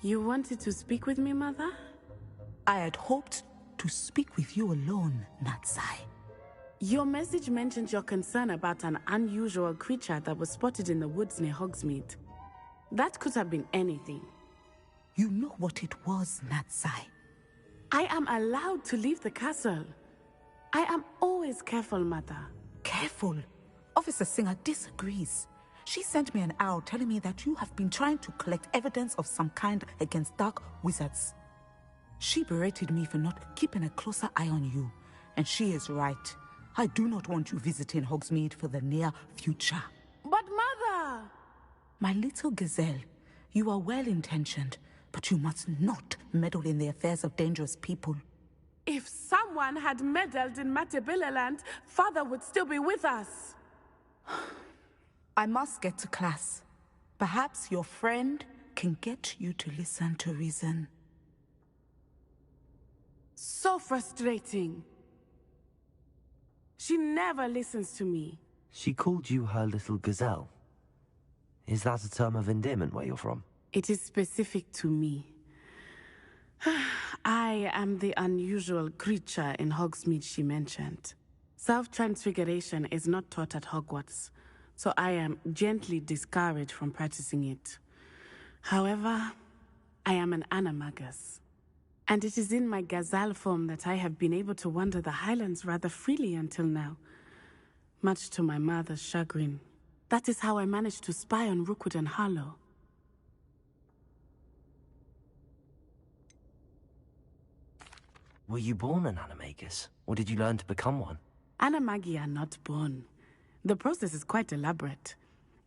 You wanted to speak with me, Mother? I had hoped to speak with you alone, Natsai. Your message mentioned your concern about an unusual creature that was spotted in the woods near Hogsmeade. That could have been anything. You know what it was, Natsai. I am allowed to leave the castle. I am always careful, Mother. Careful? Officer Singer disagrees. She sent me an owl telling me that you have been trying to collect evidence of some kind against dark wizards. She berated me for not keeping a closer eye on you, and she is right. I do not want you visiting Hogsmeade for the near future. But Mother! My little gazelle, you are well-intentioned, but you must not meddle in the affairs of dangerous people. If someone had meddled in Matabeleland, Father would still be with us. I must get to class. Perhaps your friend can get you to listen to reason. So frustrating. She never listens to me. She called you her little gazelle. Is that a term of endearment where you're from? It is specific to me. I am the unusual creature in Hogsmeade she mentioned. Self-transfiguration is not taught at Hogwarts, so I am gently discouraged from practicing it. However, I am an animagus, and it is in my gazelle form that I have been able to wander the Highlands rather freely until now, much to my mother's chagrin. That is how I managed to spy on Rookwood and Harlow. Were you born an animagus, or did you learn to become one? Animagi are not born. The process is quite elaborate.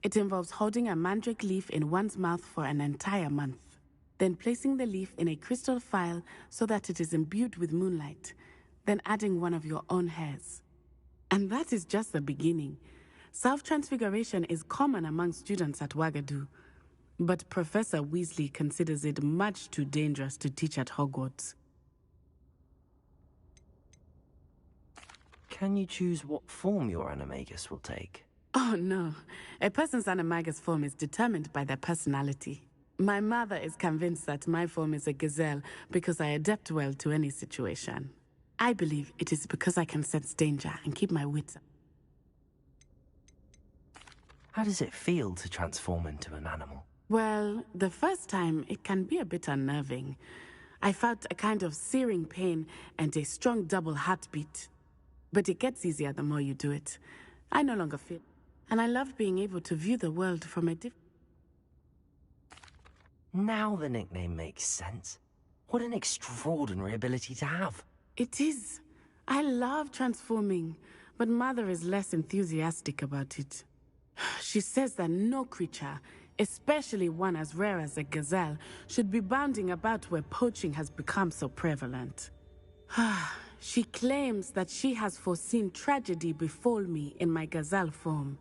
It involves holding a mandrake leaf in one's mouth for an entire month, then placing the leaf in a crystal phial so that it is imbued with moonlight, then adding one of your own hairs. And that is just the beginning. Self-transfiguration is common among students at Wagadu, but Professor Weasley considers it much too dangerous to teach at Hogwarts. Can you choose what form your animagus will take? Oh no, a person's animagus form is determined by their personality. My mother is convinced that my form is a gazelle because I adapt well to any situation. I believe it is because I can sense danger and keep my wits up. How does it feel to transform into an animal? Well, the first time it can be a bit unnerving. I felt a kind of searing pain and a strong double heartbeat. But it gets easier the more you do it. I no longer feel, and I love being able to view the world from a different... Now the nickname makes sense. What an extraordinary ability to have. It is. I love transforming, but Mother is less enthusiastic about it. She says that no creature, especially one as rare as a gazelle, should be bounding about where poaching has become so prevalent. She claims that she has foreseen tragedy befall me in my gazelle form.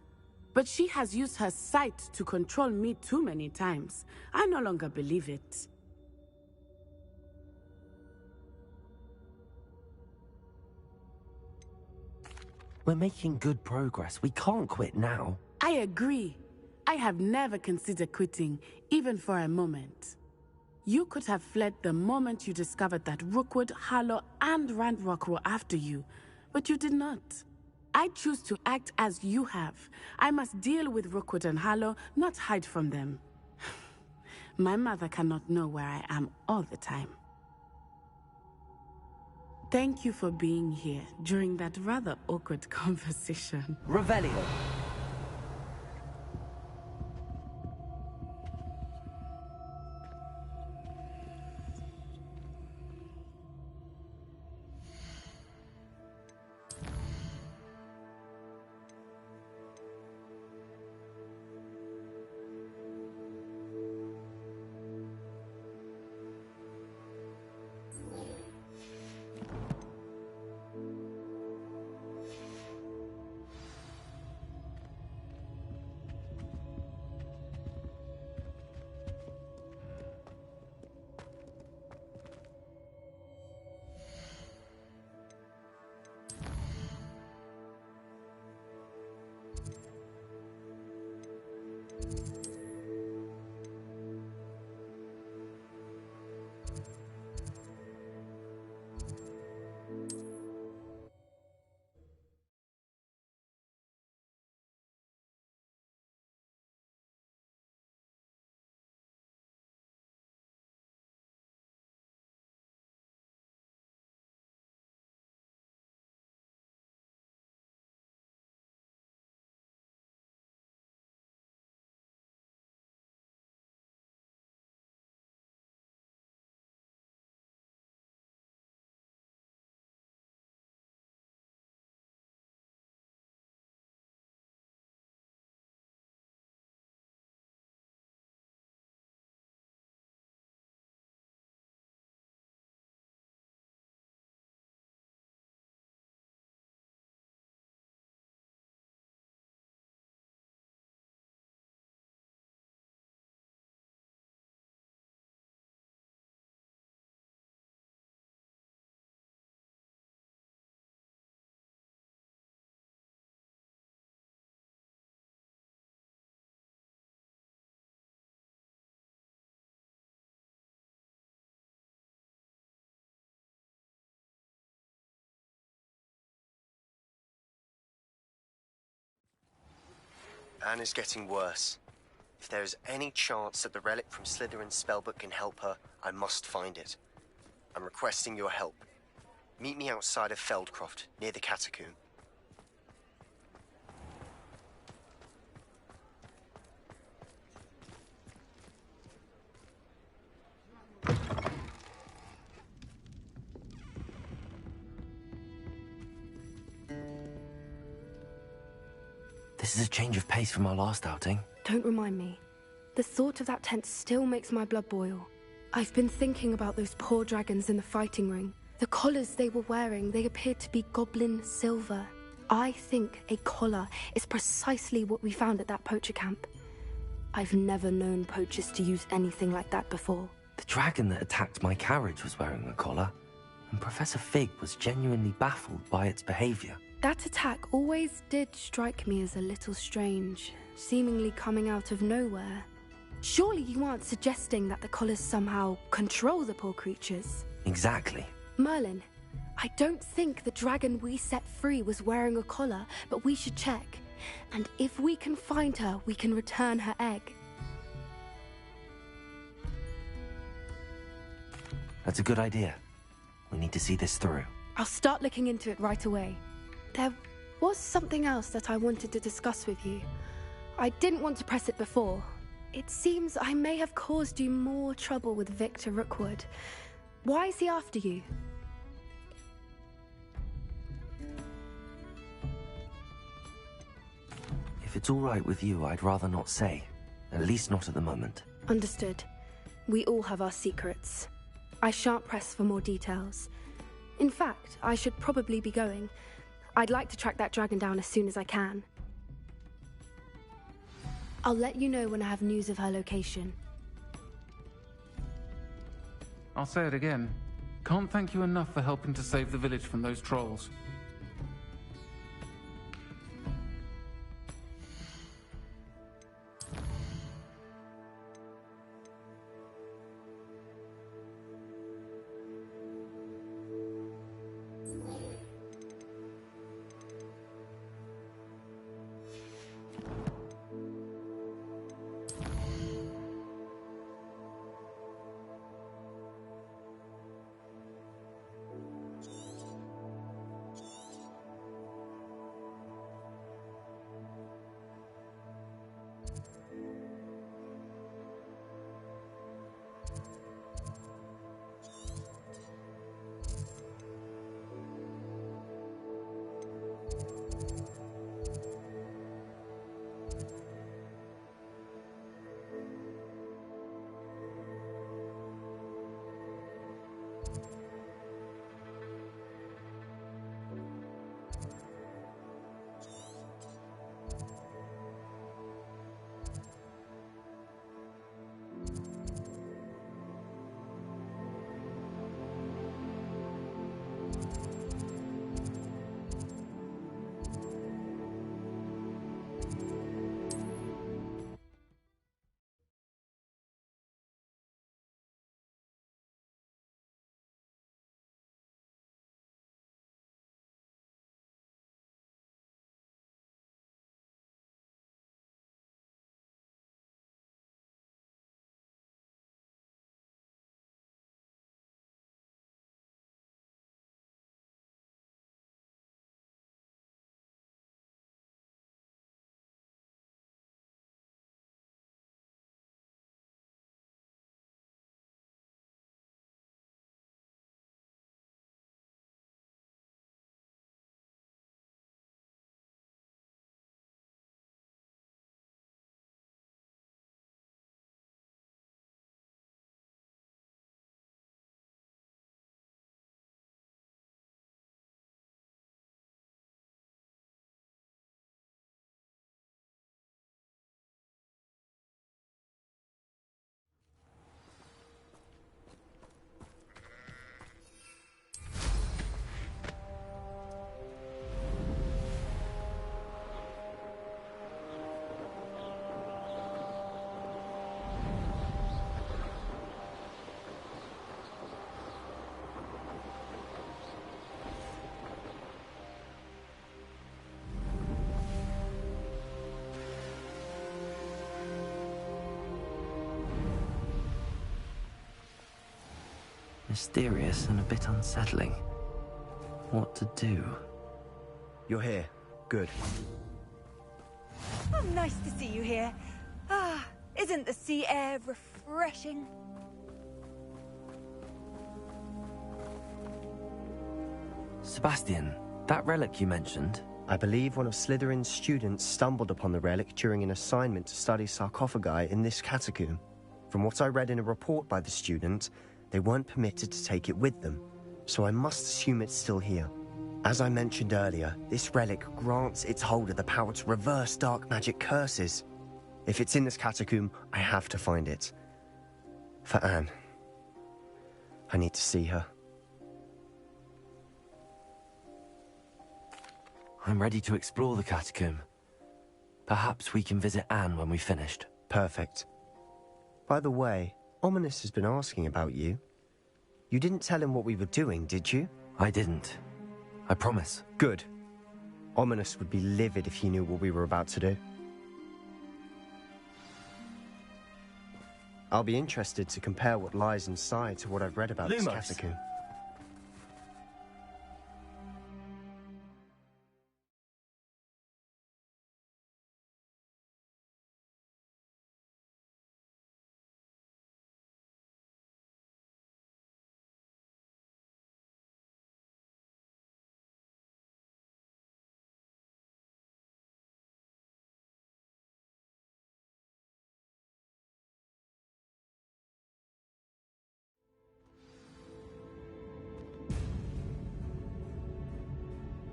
But she has used her sight to control me too many times. I no longer believe it. We're making good progress. We can't quit now. I agree. I have never considered quitting, even for a moment. You could have fled the moment you discovered that Rookwood, Harlow, and Ranrock were after you, but you did not. I choose to act as you have. I must deal with Rookwood and Harlow, not hide from them. My mother cannot know where I am all the time. Thank you for being here during that rather awkward conversation. Revelio. Anna's getting worse. If there is any chance that the relic from Slytherin's spellbook can help her, I must find it. I'm requesting your help. Meet me outside of Feldcroft, near the catacomb. This is a change of pace from our last outing. Don't remind me. The thought of that tent still makes my blood boil. I've been thinking about those poor dragons in the fighting ring. The collars they were wearing, they appeared to be goblin silver. I think a collar is precisely what we found at that poacher camp. I've never known poachers to use anything like that before. The dragon that attacked my carriage was wearing a collar, and Professor Fig was genuinely baffled by its behavior. That attack always did strike me as a little strange, seemingly coming out of nowhere. Surely you aren't suggesting that the collars somehow control the poor creatures? Exactly. Merlin, I don't think the dragon we set free was wearing a collar, but we should check. And if we can find her, we can return her egg. That's a good idea. We need to see this through. I'll start looking into it right away. There was something else that I wanted to discuss with you. I didn't want to press it before. It seems I may have caused you more trouble with Victor Rookwood. Why is he after you? If it's all right with you, I'd rather not say. At least not at the moment. Understood. We all have our secrets. I shan't press for more details. In fact, I should probably be going. I'd like to track that dragon down as soon as I can. I'll let you know when I have news of her location. I'll say it again. Can't thank you enough for helping to save the village from those trolls. Mysterious and a bit unsettling. What to do? You're here. Good. Oh, nice to see you here. Ah, isn't the sea air refreshing? Sebastian, that relic you mentioned, I believe one of Slytherin's students stumbled upon the relic during an assignment to study sarcophagi in this catacomb. From what I read in a report by the student, they weren't permitted to take it with them, so I must assume it's still here. As I mentioned earlier, this relic grants its holder the power to reverse dark magic curses. If it's in this catacomb, I have to find it. For Anne. I need to see her. I'm ready to explore the catacomb. Perhaps we can visit Anne when we've finished. Perfect. By the way, Ominous has been asking about you. You didn't tell him what we were doing, did you? I didn't. I promise. Good. Ominous would be livid if he knew what we were about to do. I'll be interested to compare what lies inside to what I've read about this catacomb.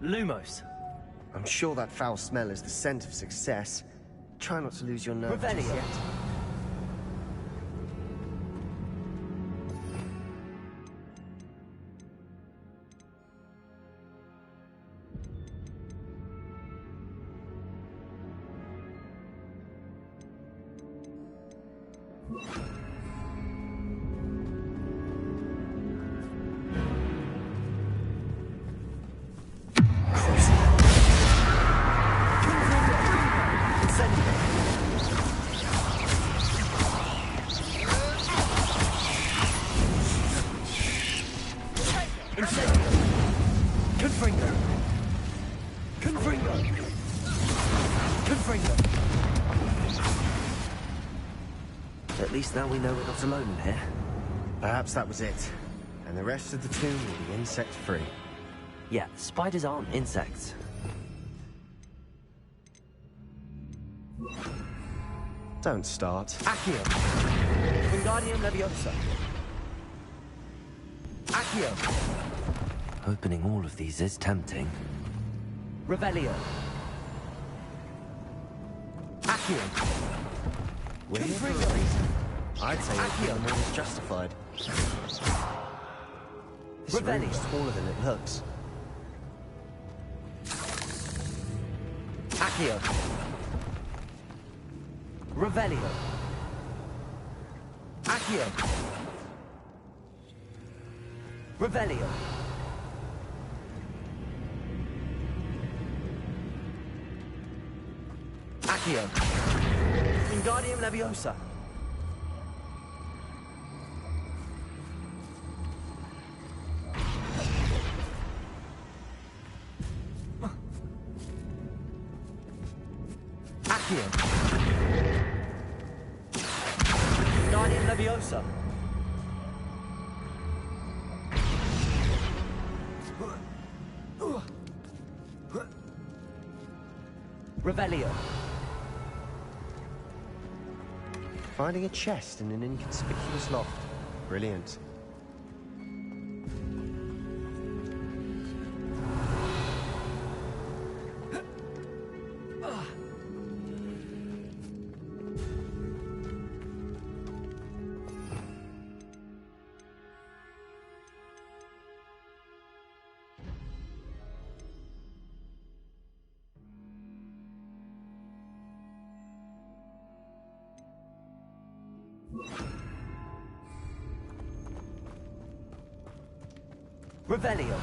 Lumos! I'm sure that foul smell is the scent of success. Try not to lose your nerve just Revelio. yet. At least now we know we're not alone in here. Perhaps that was it. And the rest of the tomb will be insect-free. Yeah, spiders aren't insects. Don't start. Accio! Wingardium Leviosa! Accio! Opening all of these is tempting. Revelio! Accio! We're here for a reason. I'd say the more is justified. This room is smaller than it looks. Accio! Revelio! Accio! Revelio! Accio! Wingardium Leviosa! Accio! Wingardium Leviosa! Revelio! Finding a chest in an inconspicuous loft. Brilliant. Revelio!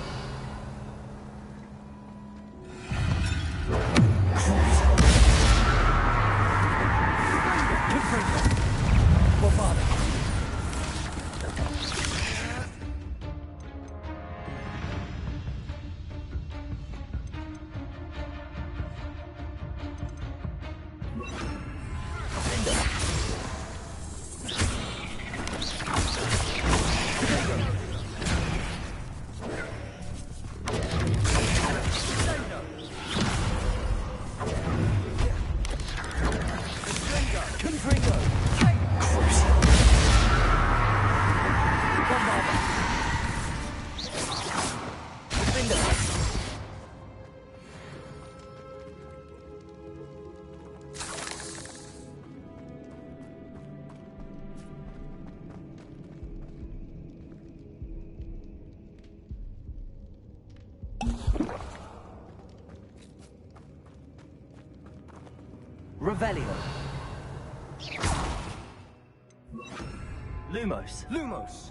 Revelio. Lumos. Lumos!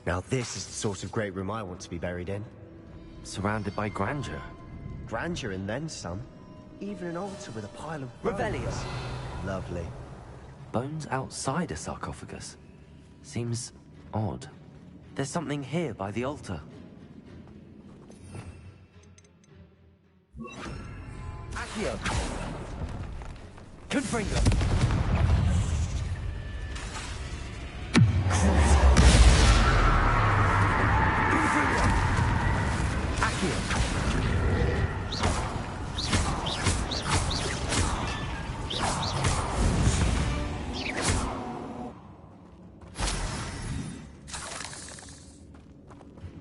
Now this is the sort of great room I want to be buried in. Surrounded by grandeur. Grandeur and then some. Even an altar with a pile of bones. Revelio. Lovely. Bones outside a sarcophagus. Seems odd. There's something here by the altar. Accio. Confringo.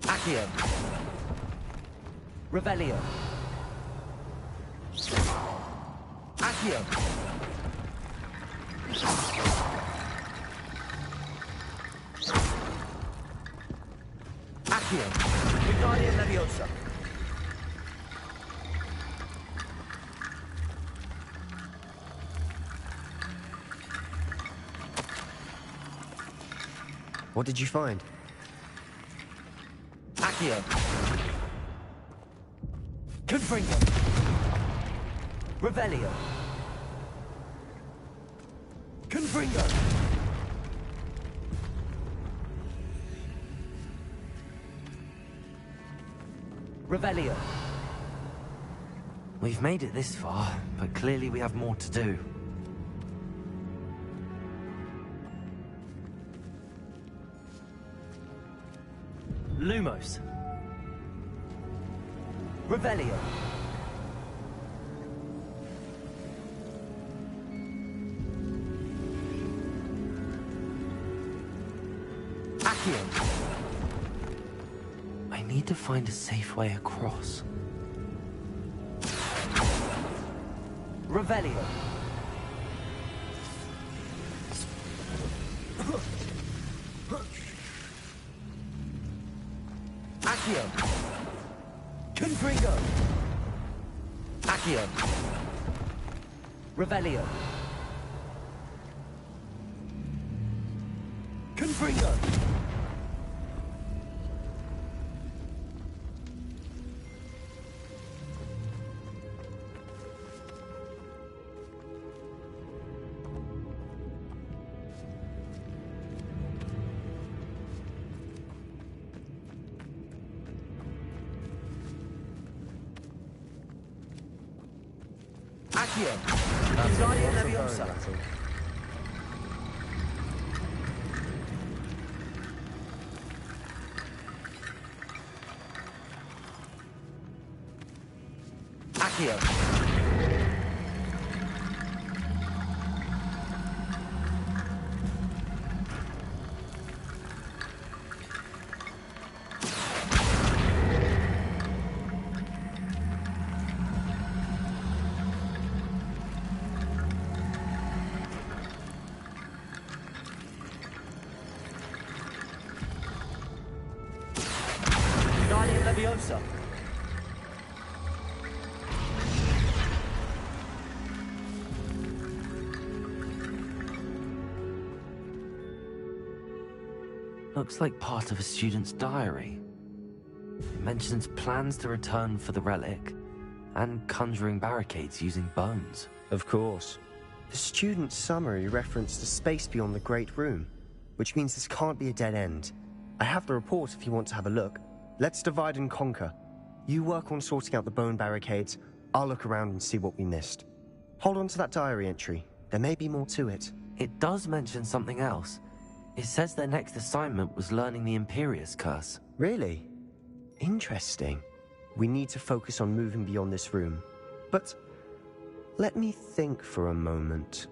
Accio. Revelio. Accio. Accio. Wingardium Leviosa. What did you find? Accio. Confringo. Revelio. Confringo. Revelio. We've made it this far, but clearly we have more to do. Lumos. Revelio. Accio. I need to find a safe way across. Revelio. Accio. Confringo. Accio. Revelio. Confringo. Accio. Wingardium Leviosa. Accio. Wingardium Leviosa. Looks like part of a student's diary. It mentions plans to return for the relic and conjuring barricades using bones. Of course. The student's summary referenced a space beyond the Great Room, which means this can't be a dead end. I have the report if you want to have a look. Let's divide and conquer. You work on sorting out the bone barricades. I'll look around and see what we missed. Hold on to that diary entry. There may be more to it. It does mention something else. It says their next assignment was learning the Imperius Curse. Really? Interesting. We need to focus on moving beyond this room. But let me think for a moment.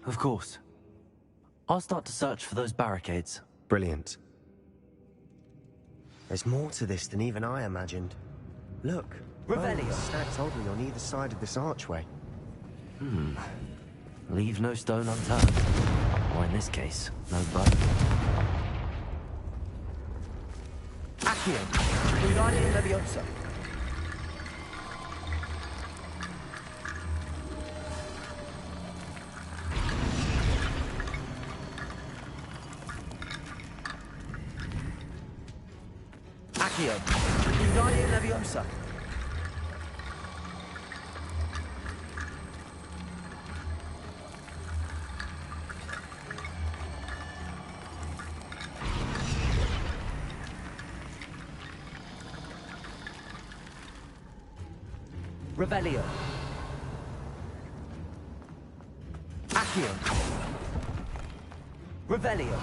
Of course. I'll start to search for those barricades. Brilliant. There's more to this than even I imagined. Look, Revelio. bones stacked oddly on either side of this archway. Leave no stone unturned. Or in this case, no bow. Accio, Wingardium Leviosa. Accio, Wingardium Leviosa. Revelio. Accio. Revelio.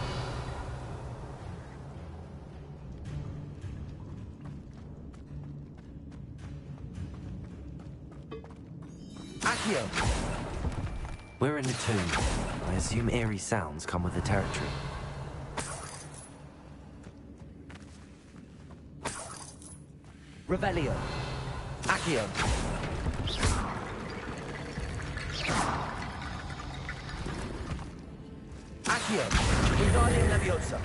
Accio. We're in a tomb. I assume eerie sounds come with the territory. Revelio. Accio. Accio. Wingardium Leviosa.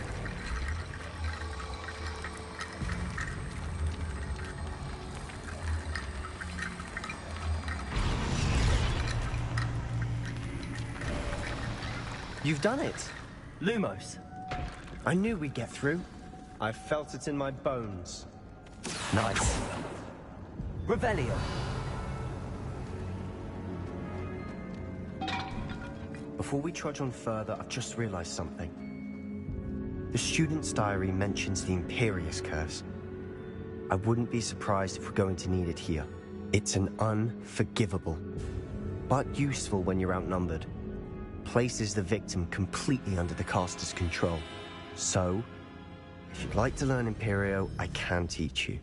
You've done it. Lumos. I knew we'd get through. I felt it in my bones. Nice. Revelio. Before we trudge on further, I've just realized something. The student's diary mentions the Imperious Curse. I wouldn't be surprised if we're going to need it here. It's an unforgivable, but useful when you're outnumbered. Places the victim completely under the caster's control. So, if you'd like to learn Imperio, I can teach you.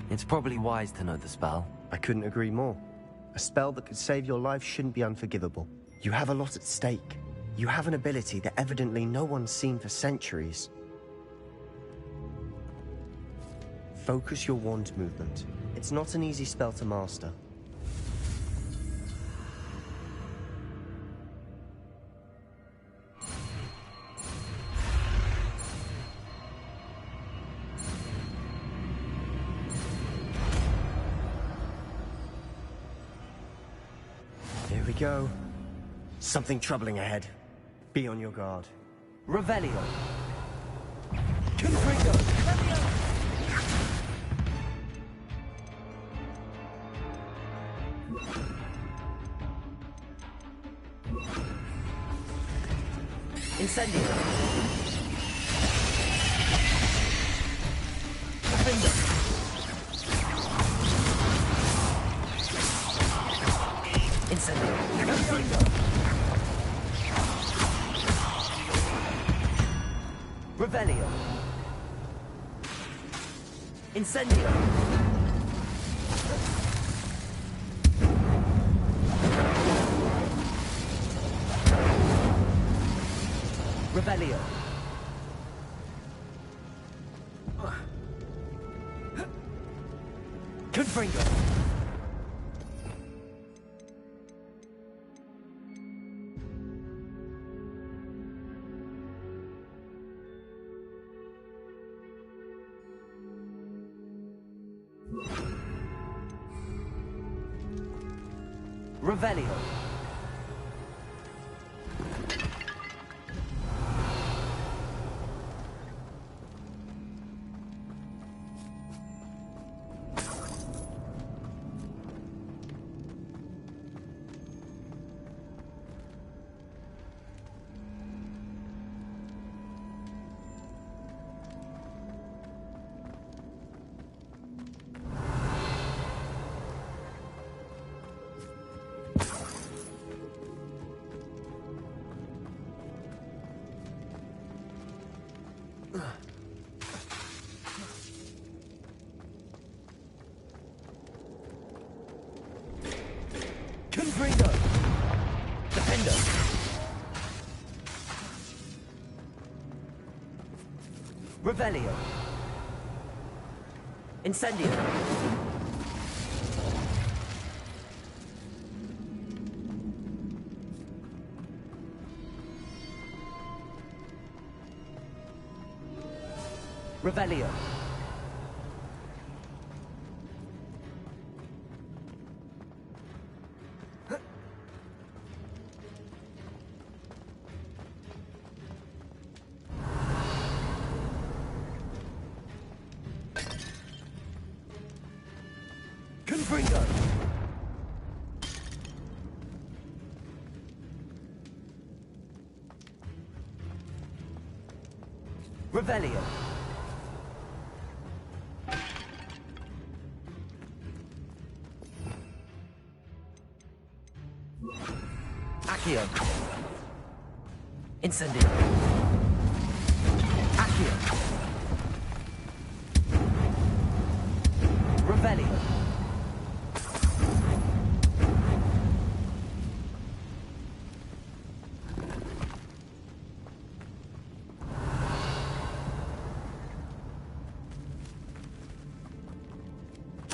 It's probably wise to know the spell. I couldn't agree more. A spell that could save your life shouldn't be unforgivable. You have a lot at stake. You have an ability that evidently no one's seen for centuries. Focus your wand movement. It's not an easy spell to master. Here we go. Something troubling ahead. Be on your guard. Revelio. Confringo. Incendio. Confringo. Incendio. Confringo. Revelio. Incendio. Revelio. Confringo. Revelio. Confringo. Defender. Revelio. Incendio. Revelio. Confringo. Revelio. Accio. Incendio. Accio. Revelio.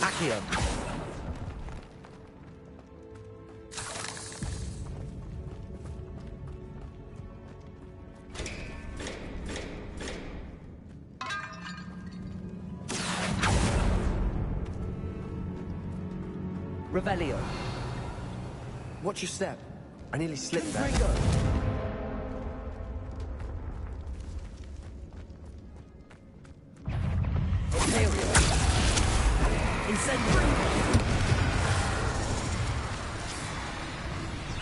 Accio. Revelio. Watch your step. I nearly slipped there. Confringo. Ontario. Incendio.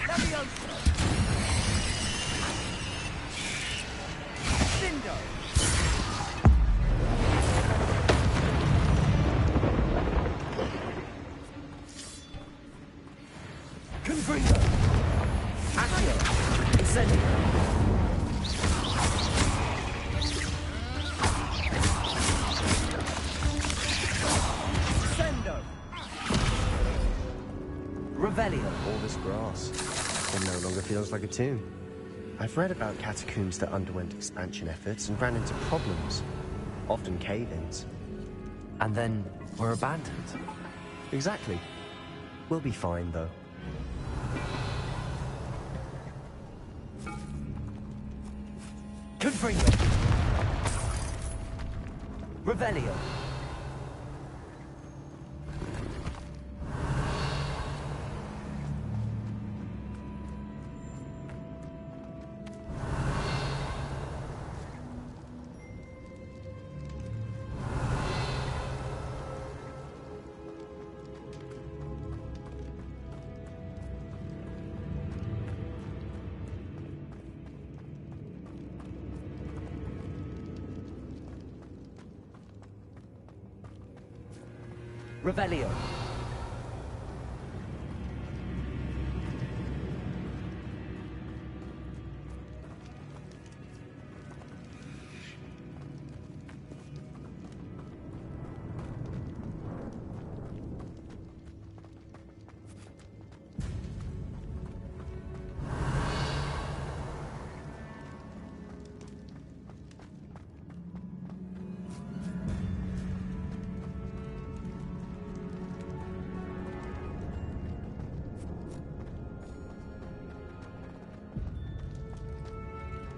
Levioso. Cindo. Confringo. Accio. Incendio. Sendo. Revelio. All this grass. It no longer feels like a tomb. I've read about catacombs that underwent expansion efforts and ran into problems. Often cave-ins. And then were abandoned. Exactly. We'll be fine, though. Confringo. Revelio. Revelio.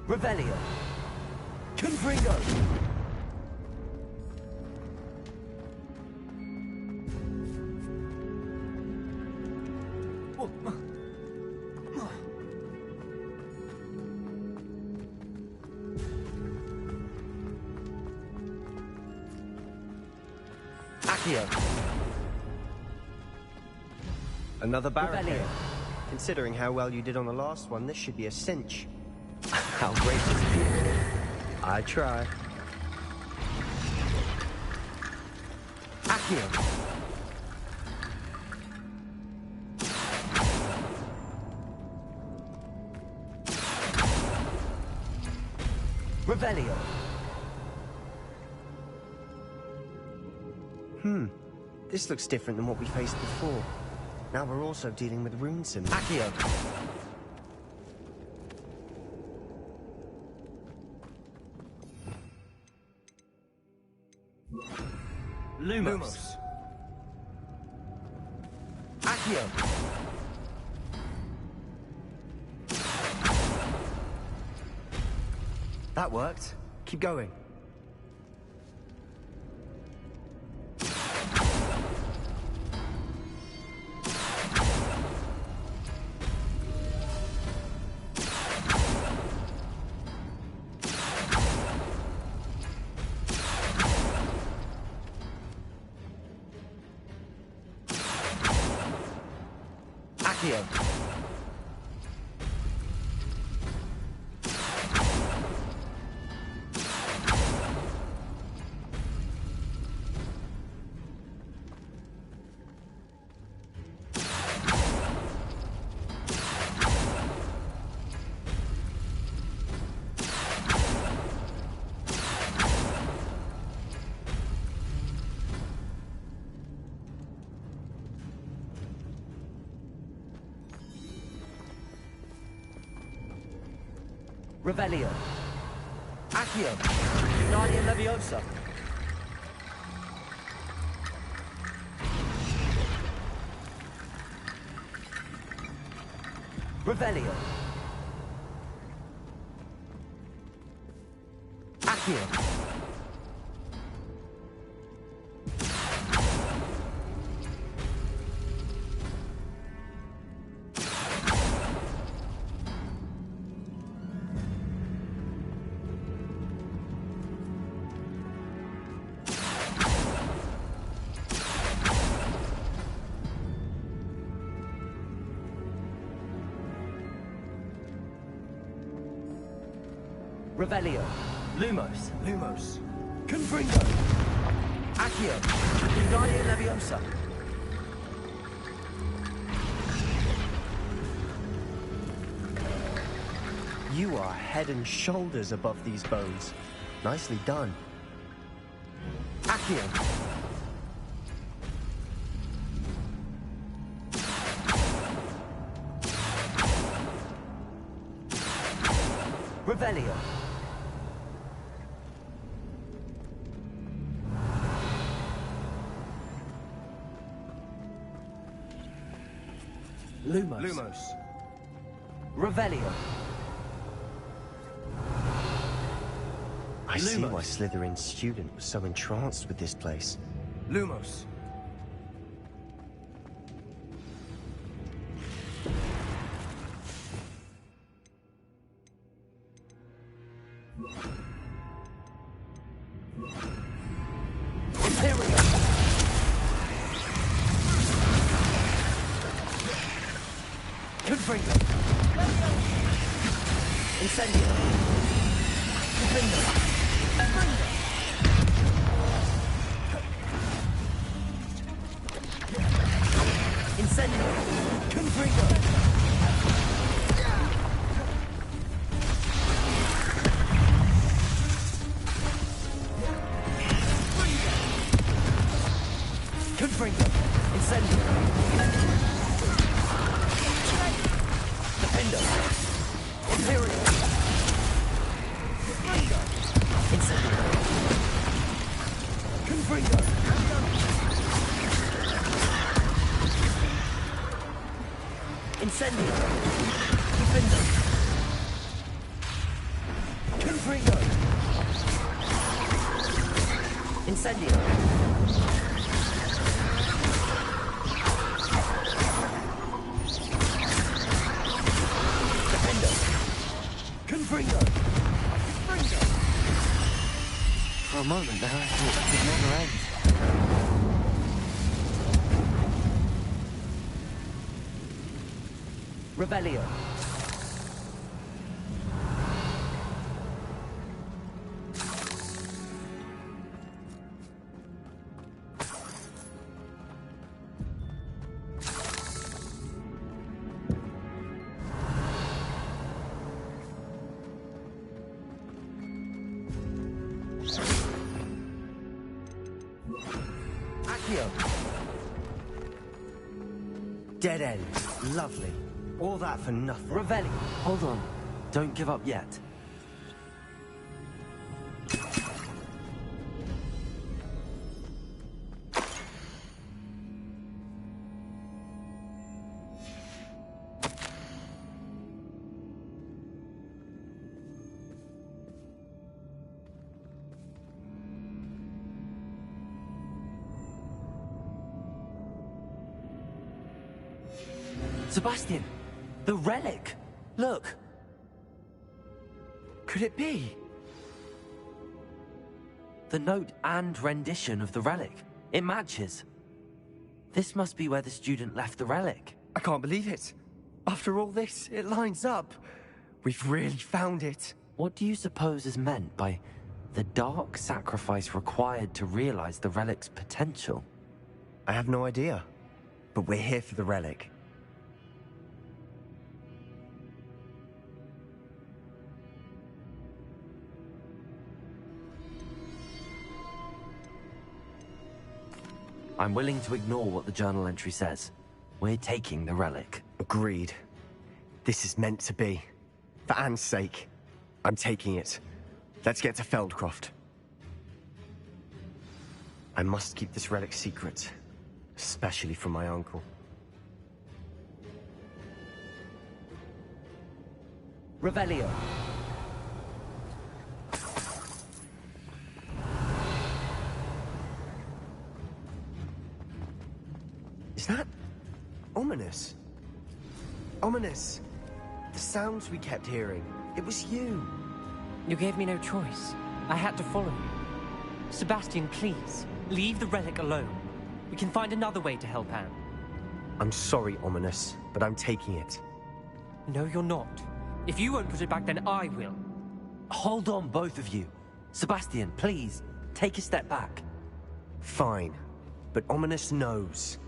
Revelio. Confringo. Accio. Another barricade. Revelio. Considering how well you did on the last one, this should be a cinch. How gracious of you. I try. Accio. Revelio. This looks different than what we faced before. Now we're also dealing with rune symbols. Accio. Lumos. Accio. That worked. Keep going. Accio. Revelio. Accio. Guardian Leviosa. Revelio. Accio. Revelio. Lumos. Lumos. Confringo. Accio. Guardian Leviosa. You are head and shoulders above these bones. Nicely done. Accio. Revelio. Lumos. Lumos. Revelio. I see why Slytherin's student was so entranced with this place. Lumos. Imperium. Confringo. Incendio. Confringo. Incendio. Confringo. Confringo. Incendio. Defendo. Imperial. Incendio. Confringo. Incendio. Defendo. Confringo. Incendio. Defendo. Confringo. For a moment there, I thought it would never end. Revelio. Accio. Dead end. Lovely. All that for nothing. Revelio. Hold on. Don't give up yet. Sebastian! The relic! Look! Could it be? The note and rendition of the relic. It matches. This must be where the student left the relic. I can't believe it. After all this, it lines up. We've really found it. What do you suppose is meant by the dark sacrifice required to realize the relic's potential? I have no idea. But we're here for the relic. I'm willing to ignore what the journal entry says. We're taking the relic. Agreed. This is meant to be. For Anne's sake. I'm taking it. Let's get to Feldcroft. I must keep this relic secret. Especially from my uncle. Revelio. Is that ominous? Ominous. The sounds we kept hearing. It was you. You gave me no choice. I had to follow you. Sebastian, please, leave the relic alone. We can find another way to help Anne. I'm sorry, Ominous, but I'm taking it. No, you're not. If you won't put it back, then I will. Hold on, both of you. Sebastian, please, take a step back. Fine. But Ominous knows.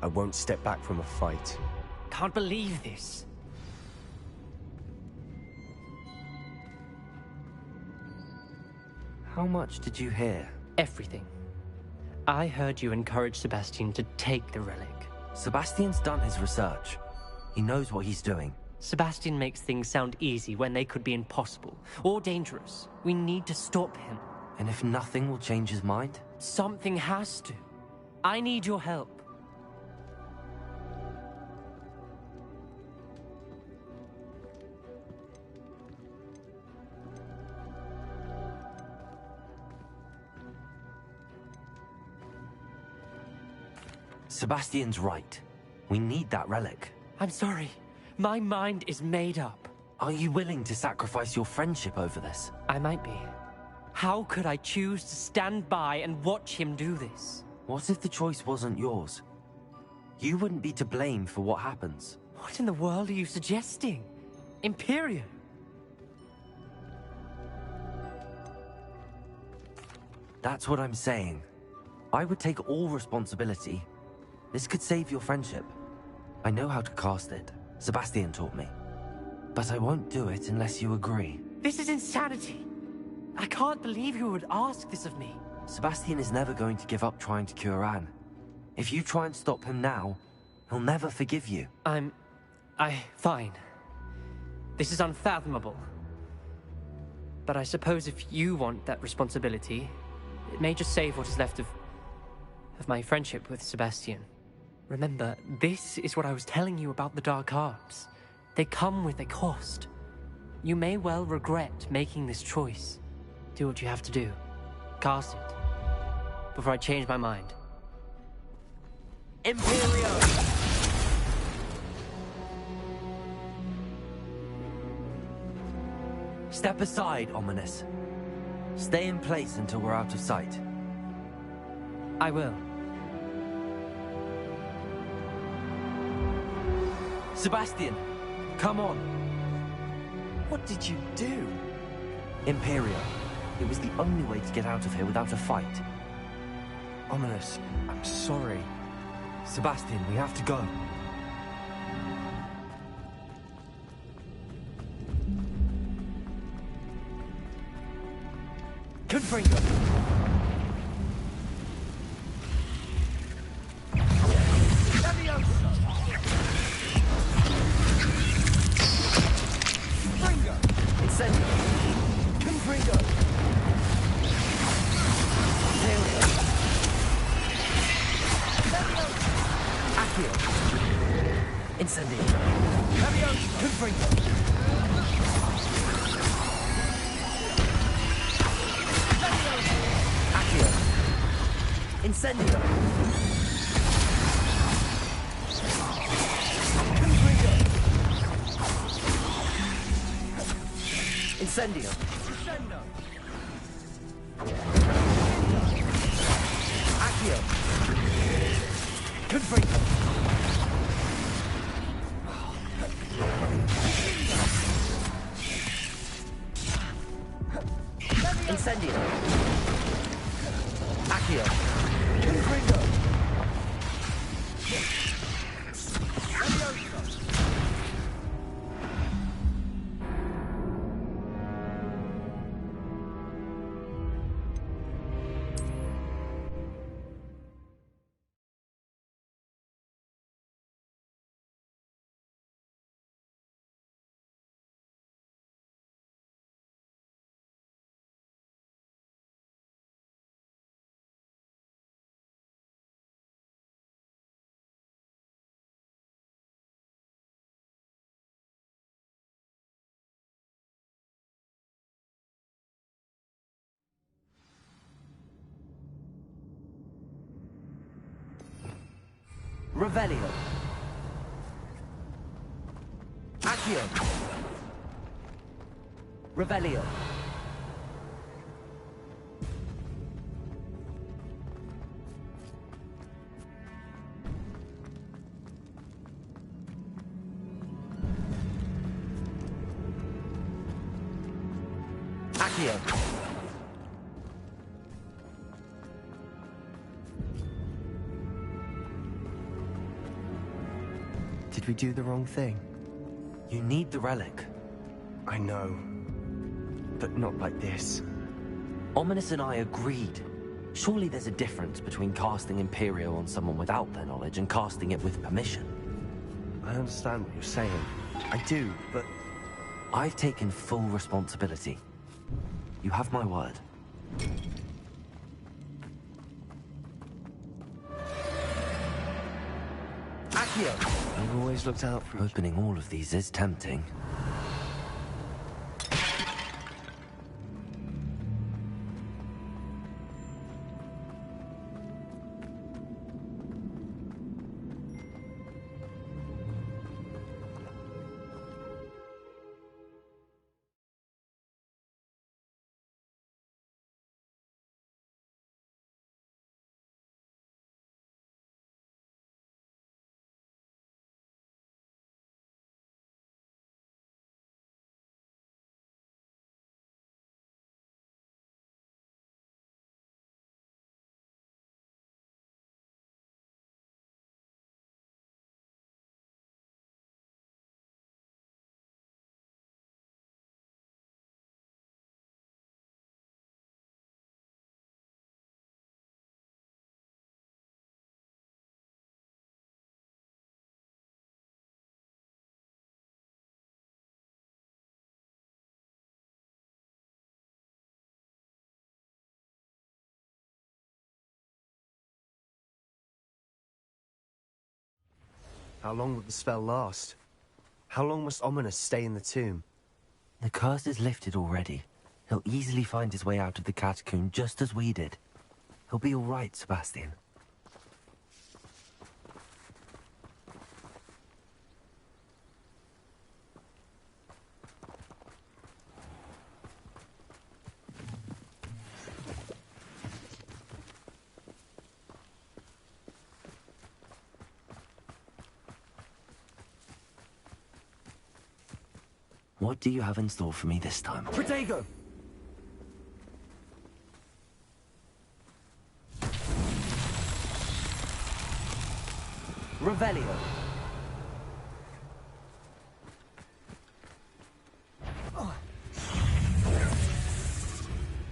I won't step back from a fight. Can't believe this. How much did you hear? Everything. I heard you encourage Sebastian to take the relic. Sebastian's done his research. He knows what he's doing. Sebastian makes things sound easy when they could be impossible or dangerous. We need to stop him. And if nothing will change his mind? Something has to. I need your help. Sebastian's right. We need that relic. I'm sorry. My mind is made up. Are you willing to sacrifice your friendship over this? I might be. How could I choose to stand by and watch him do this? What if the choice wasn't yours? You wouldn't be to blame for what happens. What in the world are you suggesting? Imperio? That's what I'm saying. I would take all responsibility. This could save your friendship. I know how to cast it. Sebastian taught me. But I won't do it unless you agree. This is insanity. I can't believe you would ask this of me. Sebastian is never going to give up trying to cure Anne. If you try and stop him now, he'll never forgive you. Fine. This is unfathomable. But I suppose if you want that responsibility, it may just save what is left of my friendship with Sebastian. Remember, this is what I was telling you about the dark arts. They come with a cost. You may well regret making this choice. Do what you have to do. Cast it. Before I change my mind. Imperio! Step aside, Ominous. Stay in place until we're out of sight. I will. Sebastian, come on. What did you do? Imperio. It was the only way to get out of here without a fight. Ominous, I'm sorry. Sebastian, we have to go. Confringo. Incendio! Incendio. Accio. Confringo. Incendio. Accio. Confringo. Revelio. Accio. Revelio. Accio. Did we do the wrong thing? You need the relic. I know. But not like this. Ominous and I agreed. Surely there's a difference between casting Imperio on someone without their knowledge and casting it with permission. I understand what you're saying. I do, but... I've taken full responsibility. You have my word. Accio! I've always looked out for you. Opening all of these is tempting. How long will the spell last? How long must Ominous stay in the tomb? The curse is lifted already. He'll easily find his way out of the catacomb just as we did. He'll be all right, Sebastian. What do you have in store for me this time? Protego! Revelio.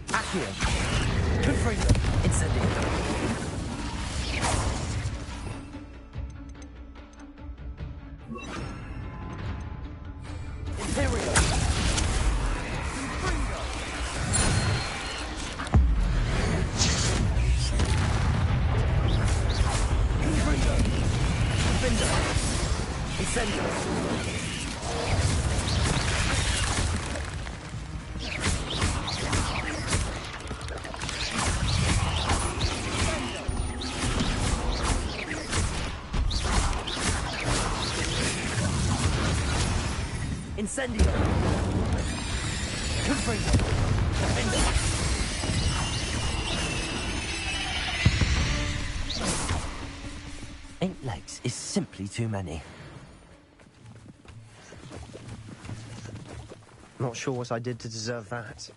Accio! Confringo! Incendio. Imperio! Confringo! Confringo! Findo! Incendio! Incendio! Eight legs is simply too many. Not sure what I did to deserve that.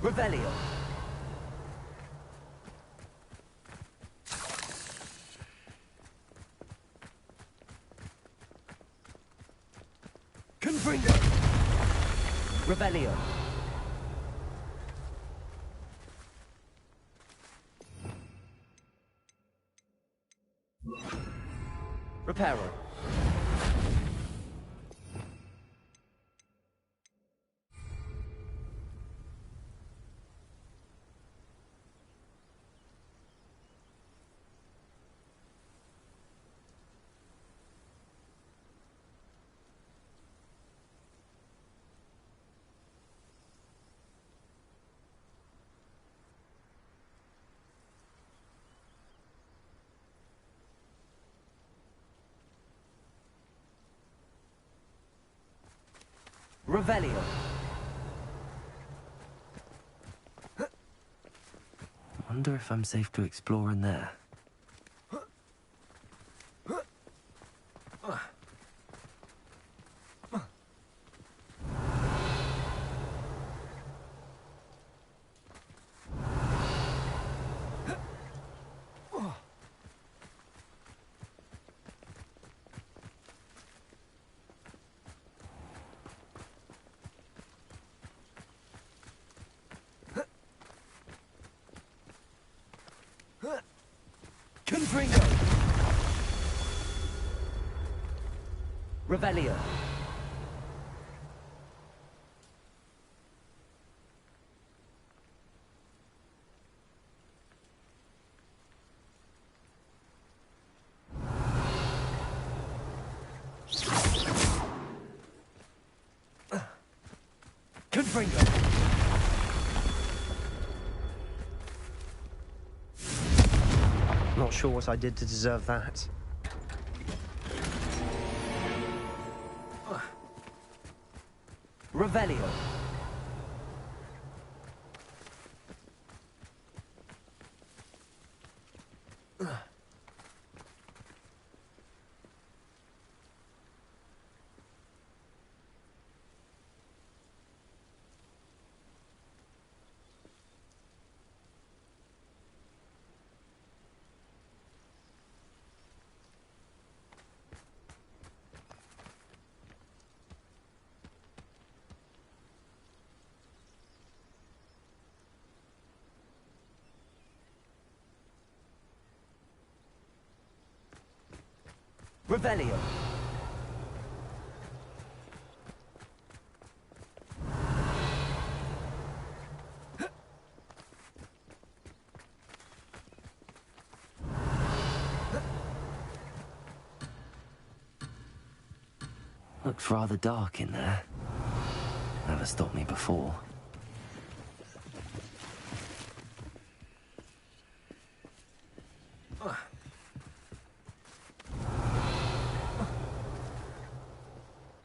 Revelio. Confringo. Revelio. Reparo. Revelio. Wonder if I'm safe to explore in there. Confringo. Revelio. Confringo. Not sure what I did to deserve that. Revelio. Revelio. Looks rather dark in there. Never stopped me before.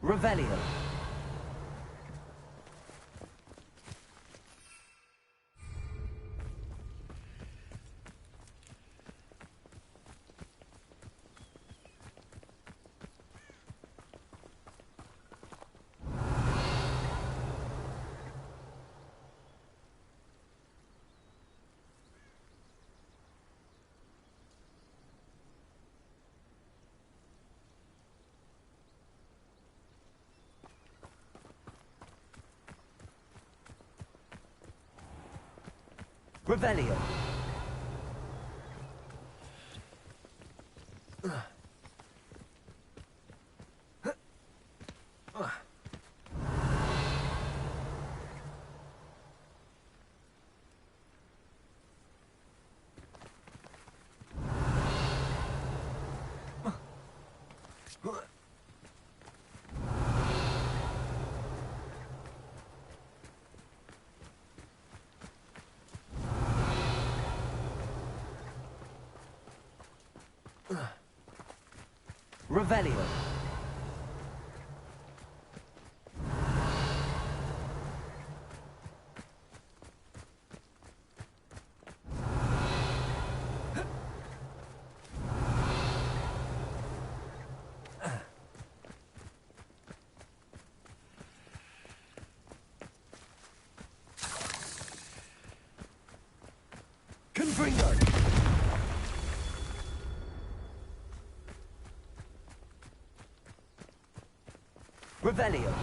Revelio. Revelio. Revelio. Confringo! Revelio.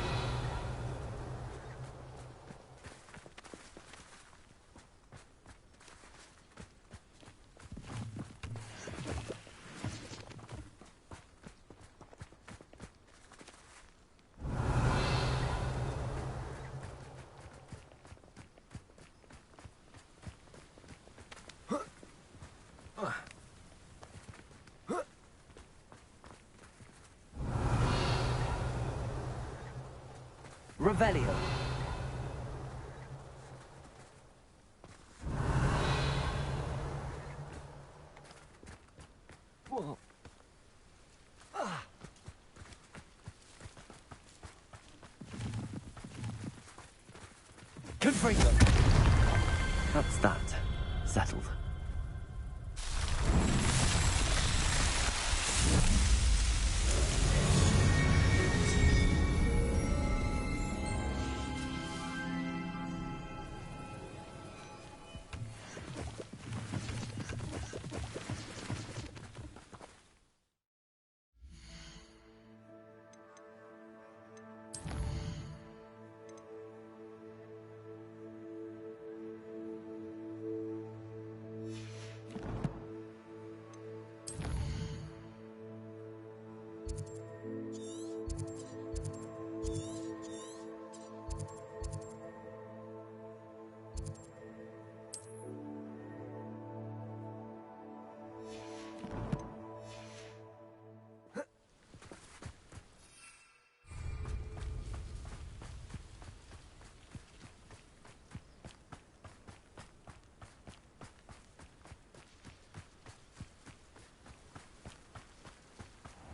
Revelio. Whoa. Confringo. That's that. Settled.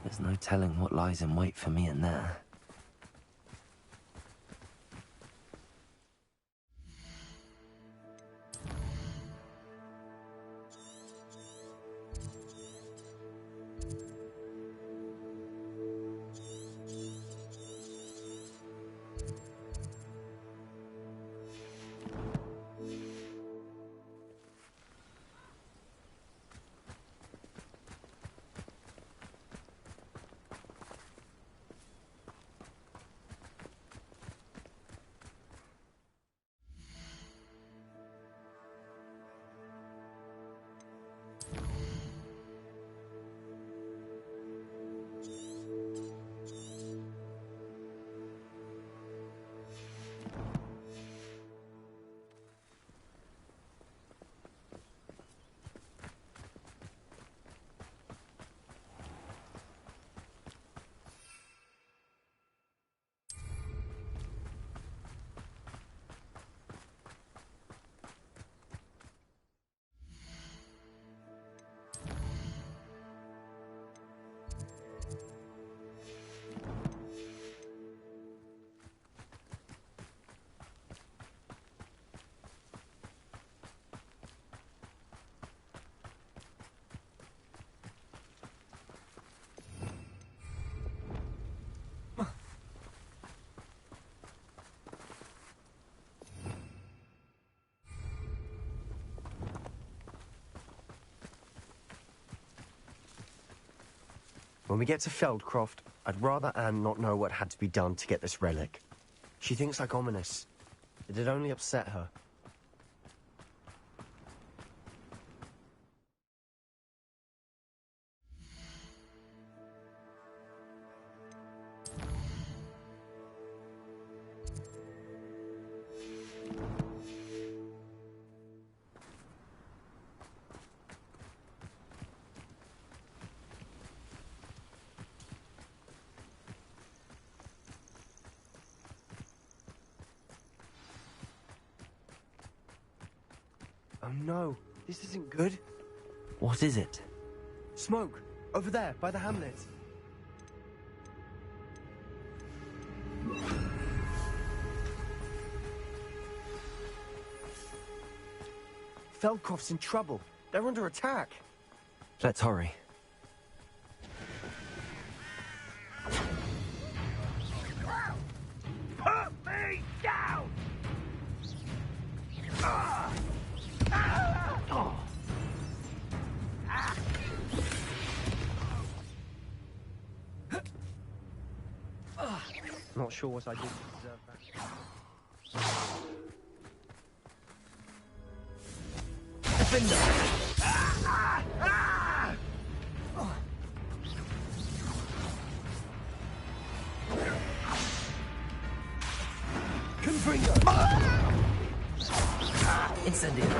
There's no telling what lies in wait for me in there. When we get to Feldcroft, I'd rather Anne not know what had to be done to get this relic. She thinks like ominous. It'd only upset her. Oh no, this isn't good. What is it? Smoke, over there, by the hamlet. Feldcroft's in trouble. They're under attack. Let's hurry. Put me down! Not sure what I did to deserve that. Incendio.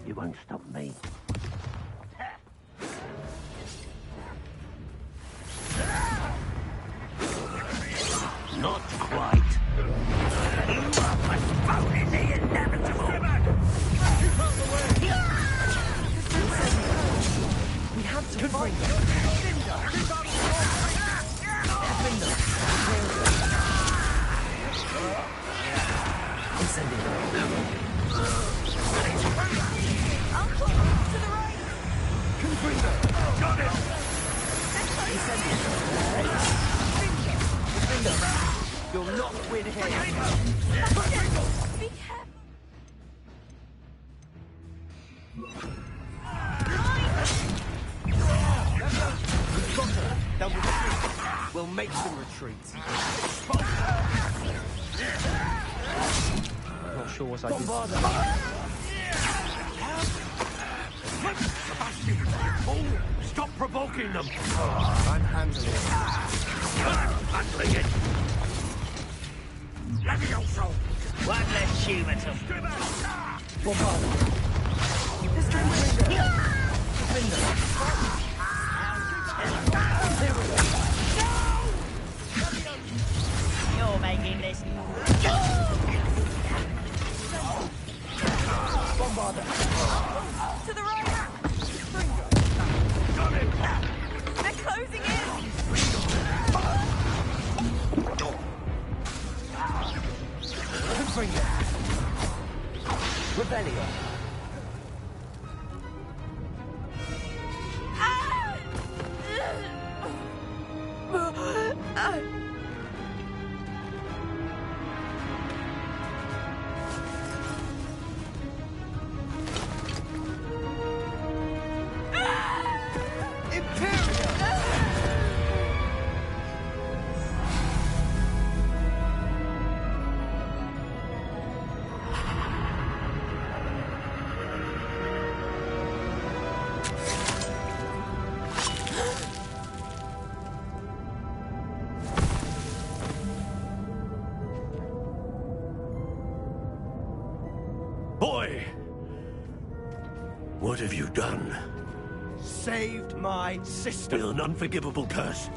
You won't stop me. Not quite. You are postponing the inevitable. We have to find Uncle, to the right! Got it! You'll not win here. Be careful! They'll retreat. We'll make them retreat. Not sure what I did. Sebastian, fool! Stop provoking them! I'm handling it. Handling it! Levioso! One less human to... You're making this... To the right! Got it! They're closing in! Rebellion. Boy! What have you done? Saved my sister. With an unforgivable curse.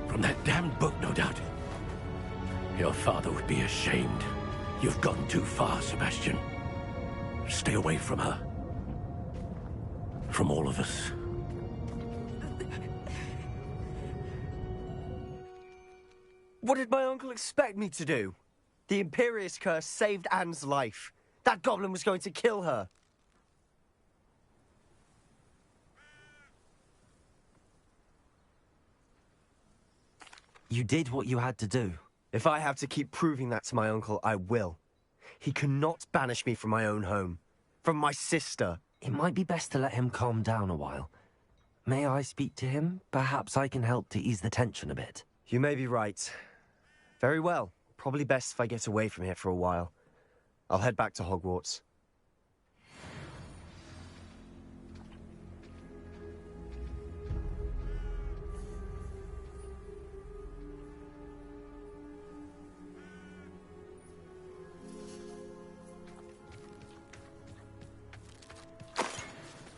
From that damned book, no doubt. Your father would be ashamed. You've gone too far, Sebastian. Stay away from her. From all of us. What did my uncle expect me to do? The Imperious curse saved Anne's life. That goblin was going to kill her. You did what you had to do. If I have to keep proving that to my uncle, I will. He cannot banish me from my own home. From my sister. It might be best to let him calm down a while. May I speak to him? Perhaps I can help to ease the tension a bit. You may be right. Very well. Probably best if I get away from here for a while. I'll head back to Hogwarts.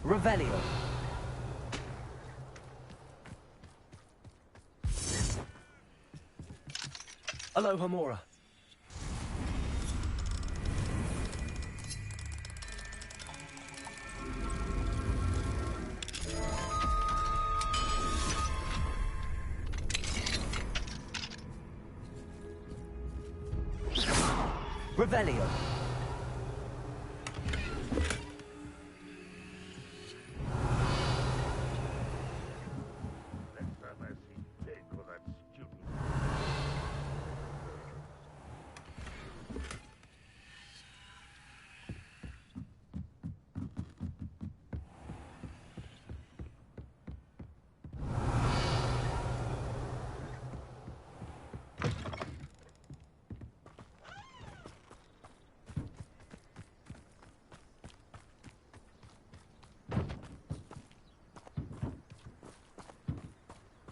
Revelio. Hello, Hamora. Revelio.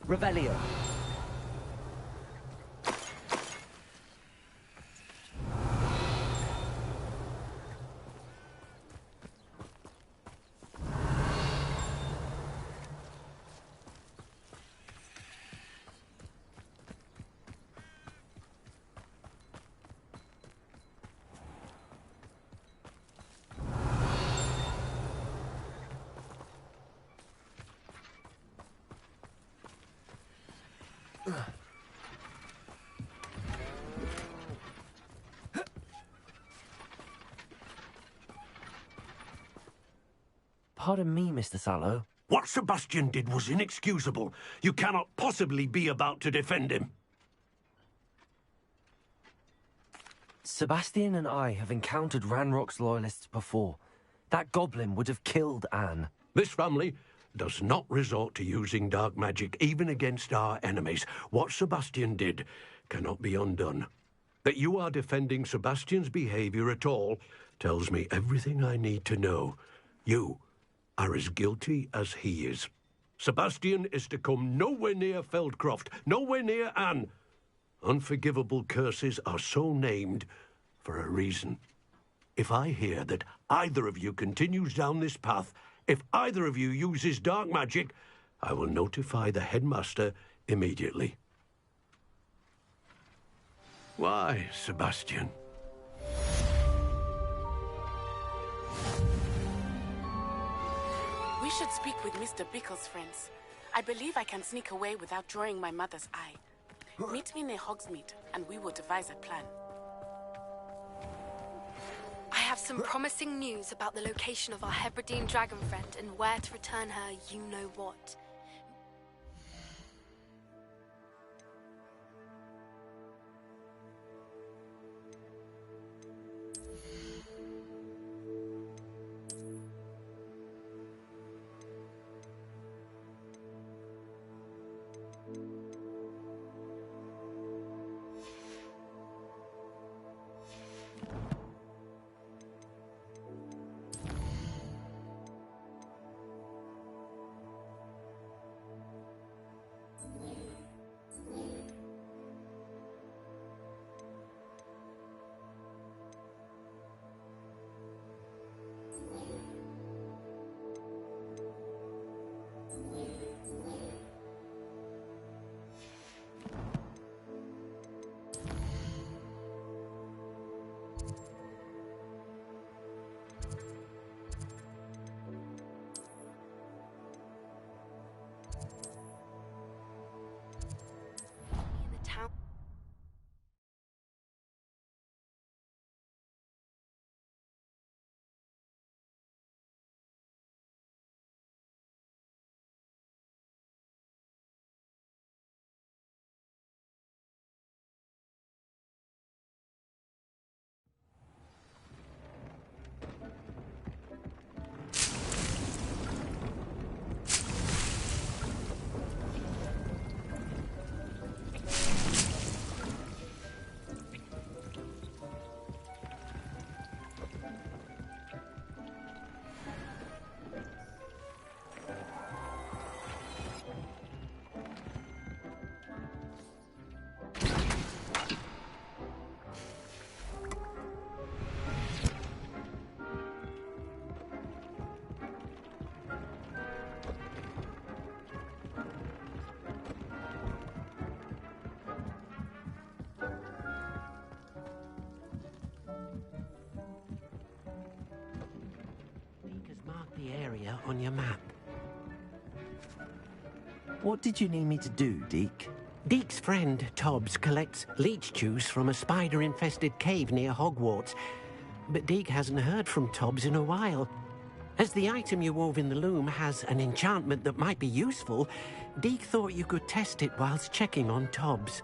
Revelio. Pardon me, Mr. Sallow. What Sebastian did was inexcusable. You cannot possibly be about to defend him. Sebastian and I have encountered Ranrock's loyalists before. That goblin would have killed Anne. This family does not resort to using dark magic even against our enemies. What Sebastian did cannot be undone. That you are defending Sebastian's behavior at all tells me everything I need to know. You are as guilty as he is. Sebastian is to come nowhere near Feldcroft, nowhere near Anne. Unforgivable curses are so named for a reason. If I hear that either of you continues down this path, if either of you uses dark magic, I will notify the headmaster immediately. Why, Sebastian? We should speak with Mr. Bickle's friends. I believe I can sneak away without drawing my mother's eye. Meet me near Hogsmeade, and we will devise a plan. I have some promising news about the location of our Hebridean dragon friend and where to return her you-know-what. area on your map. What did you need me to do, Deke? Deke's friend, Tobbs, collects leech juice from a spider-infested cave near Hogwart. But Deke hasn't heard from Tobbs in a while. As the item you wove in the loom has an enchantment that might be useful, Deke thought you could test it whilst checking on Tobbs.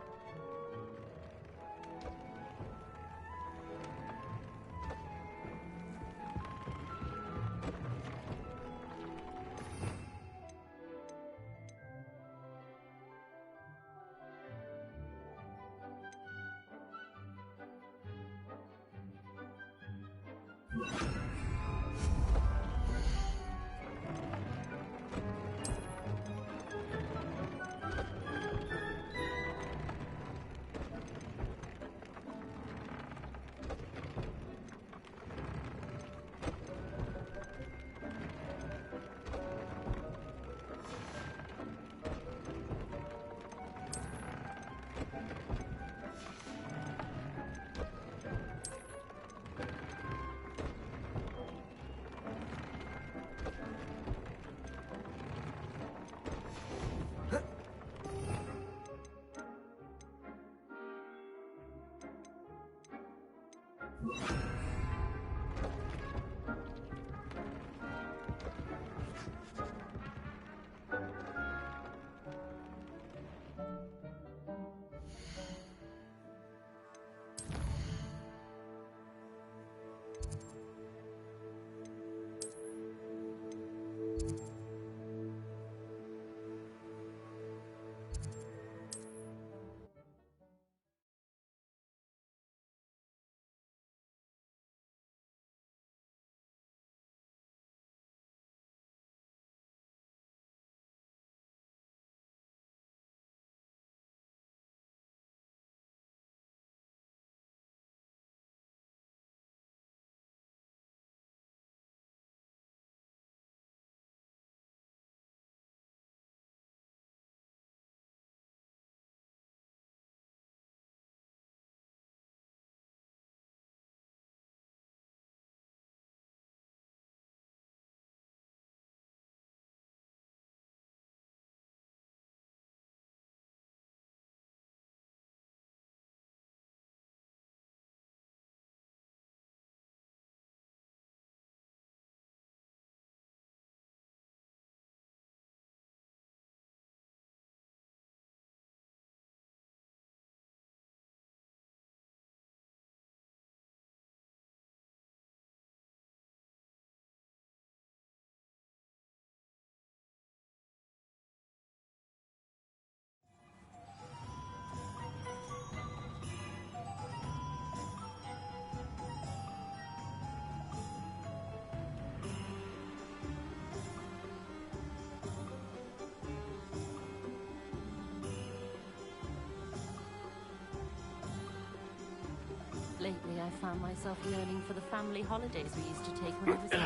Lately, I found myself yearning for the family holidays we used to take when I was young.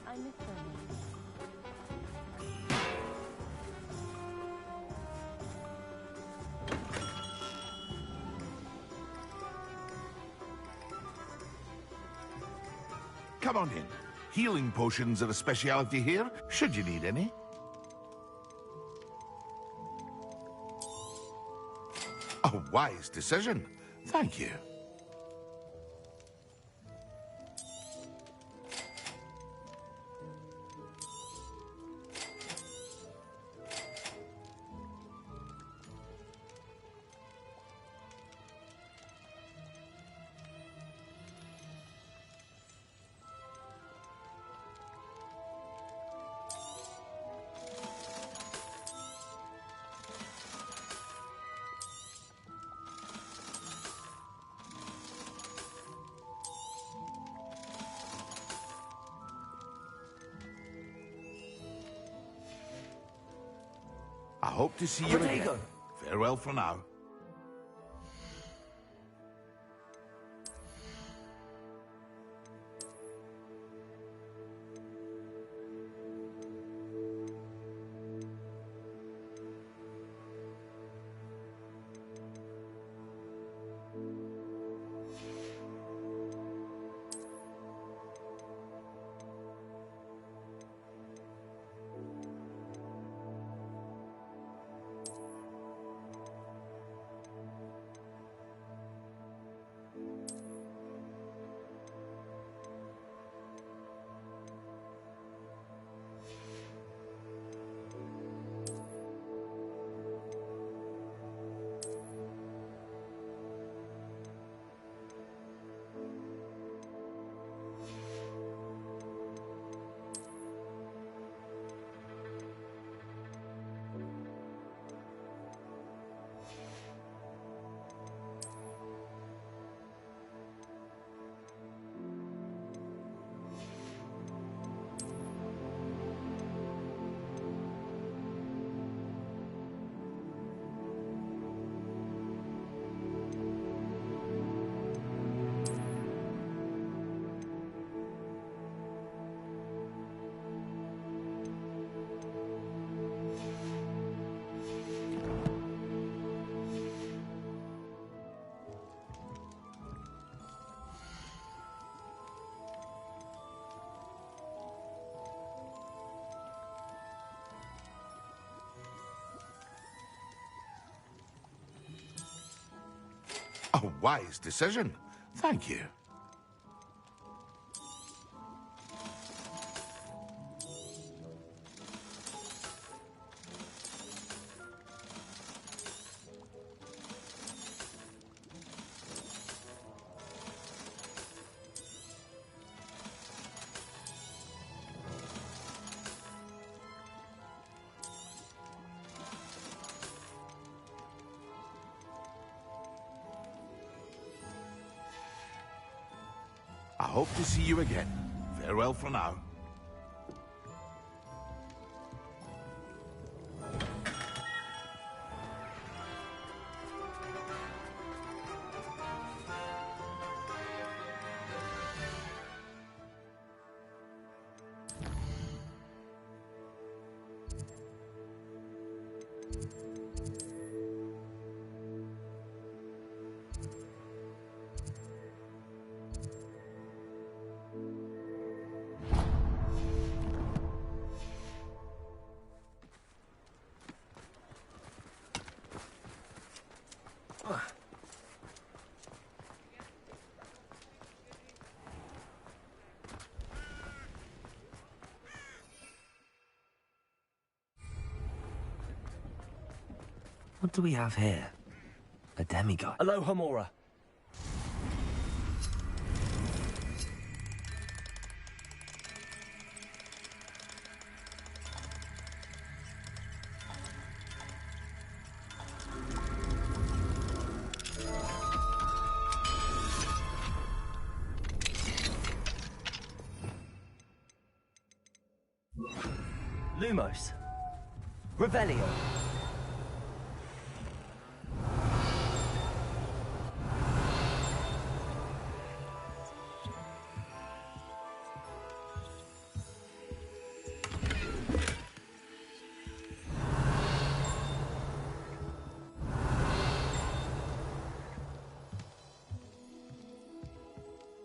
I miss them. Come on in. Healing potions are a speciality here, should you need any. A wise decision. Thank you. I hope to see you again. Farewell for now. A wise decision. Thank you. I hope to see you again. Farewell for now. What do we have here? A demigod. Aloha, Mora. Lumos. Revelio.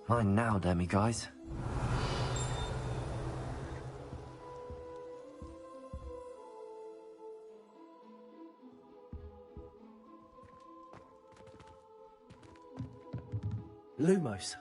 Mine now, demiguys. Lumos.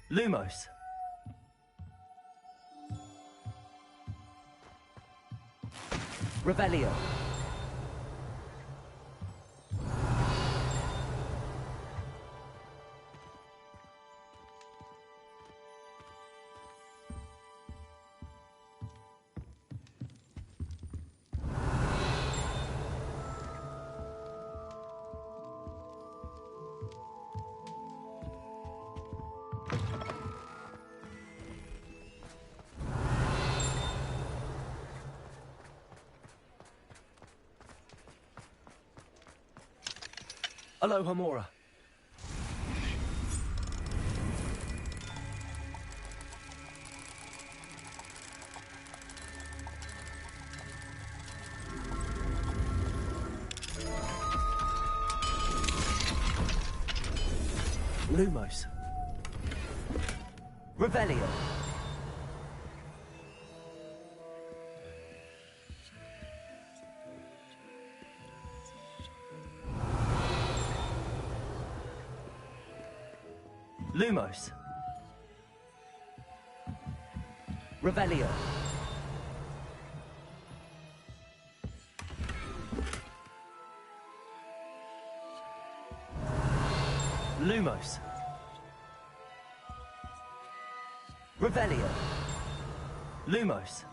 Lumos. Revelio. Aloha, Mora. Lumos. Revelio. Lumos. Revelio. Lumos. Revelio. Lumos.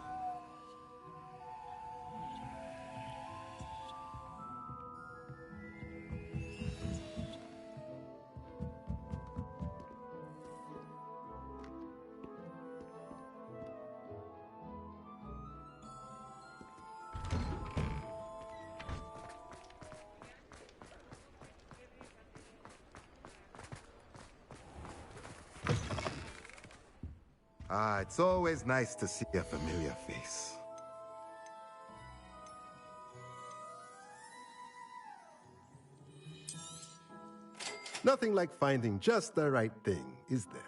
Ah, it's always nice to see a familiar face. Nothing like finding just the right thing, is there?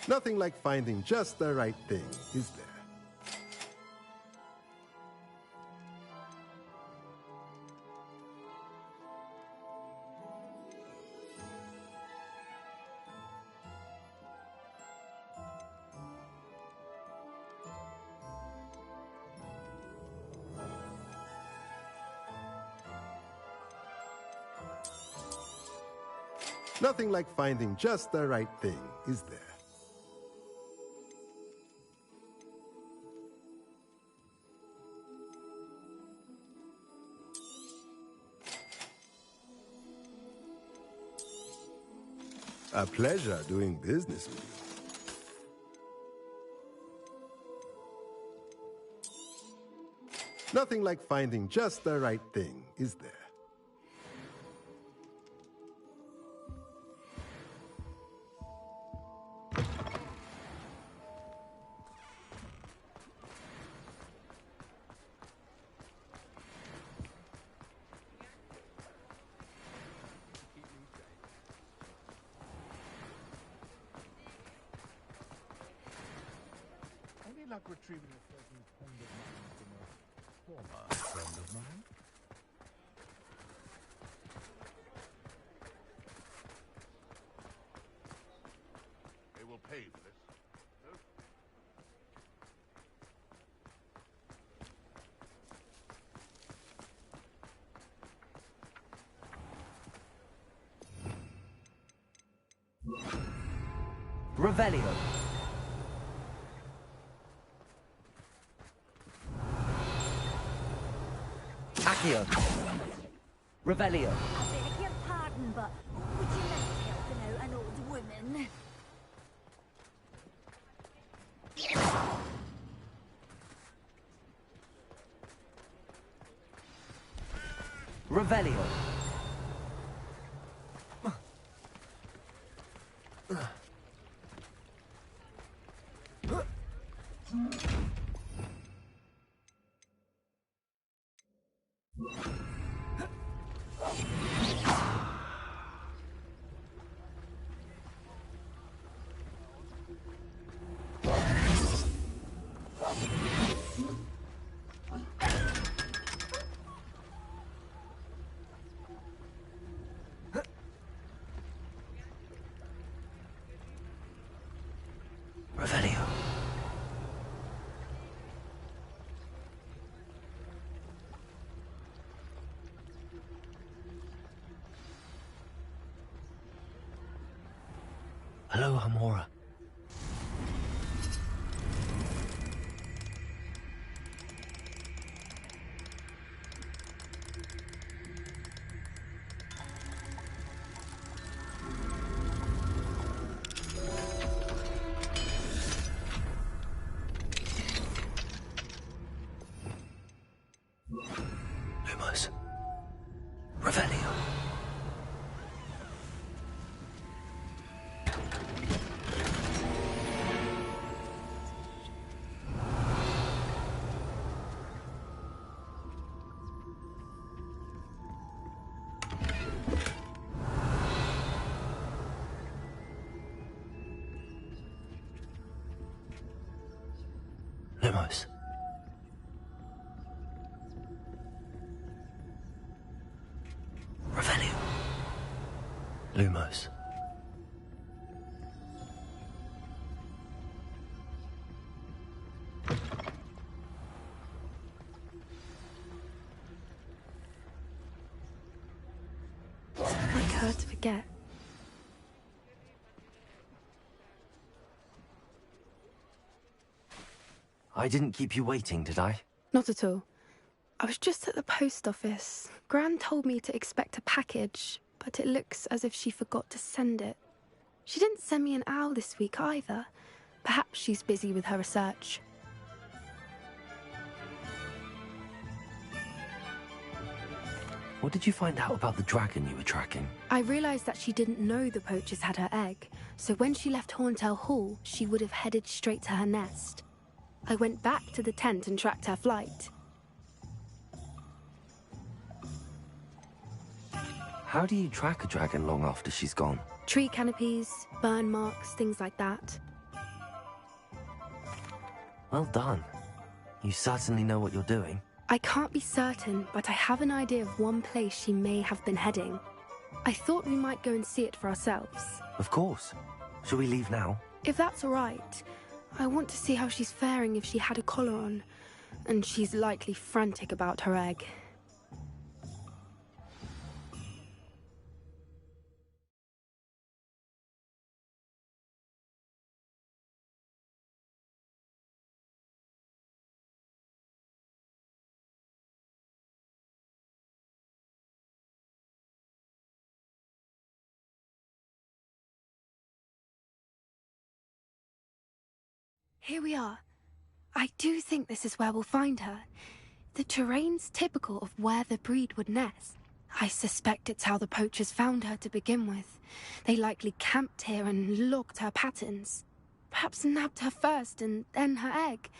Nothing like finding just the right thing, is there? Nothing like finding just the right thing, is there? A pleasure doing business with you. Nothing like finding just the right thing, is there? Any luck retrieving a certain friend of mine from a former friend of mine? They will pay for this. Revelio. Accio. Revelio. I beg your pardon, but would you like helping out an old woman? Revelio. Revelio. Hello, Hamora. Lumos. Revelio. Lumos. Revelio. Lumos. Like her to forget. I didn't keep you waiting, did I? Not at all. I was just at the post office. Gran told me to expect a package, but it looks as if she forgot to send it. She didn't send me an owl this week either. Perhaps she's busy with her research. What did you find out about the dragon you were tracking? I realized that she didn't know the poachers had her egg, so when she left Horntail Hall, she would have headed straight to her nest. I went back to the tent and tracked her flight. How do you track a dragon long after she's gone? Tree canopies, burn marks, things like that. Well done. You certainly know what you're doing. I can't be certain, but I have an idea of one place she may have been heading. I thought we might go and see it for ourselves. Of course. Shall we leave now? If that's all right. I want to see how she's faring if she had a collar on. And she's likely frantic about her egg. Here we are. I do think this is where we'll find her. The terrain's typical of where the breed would nest. I suspect it's how the poachers found her to begin with. They likely camped here and logged her patterns. Perhaps nabbed her first and then her egg.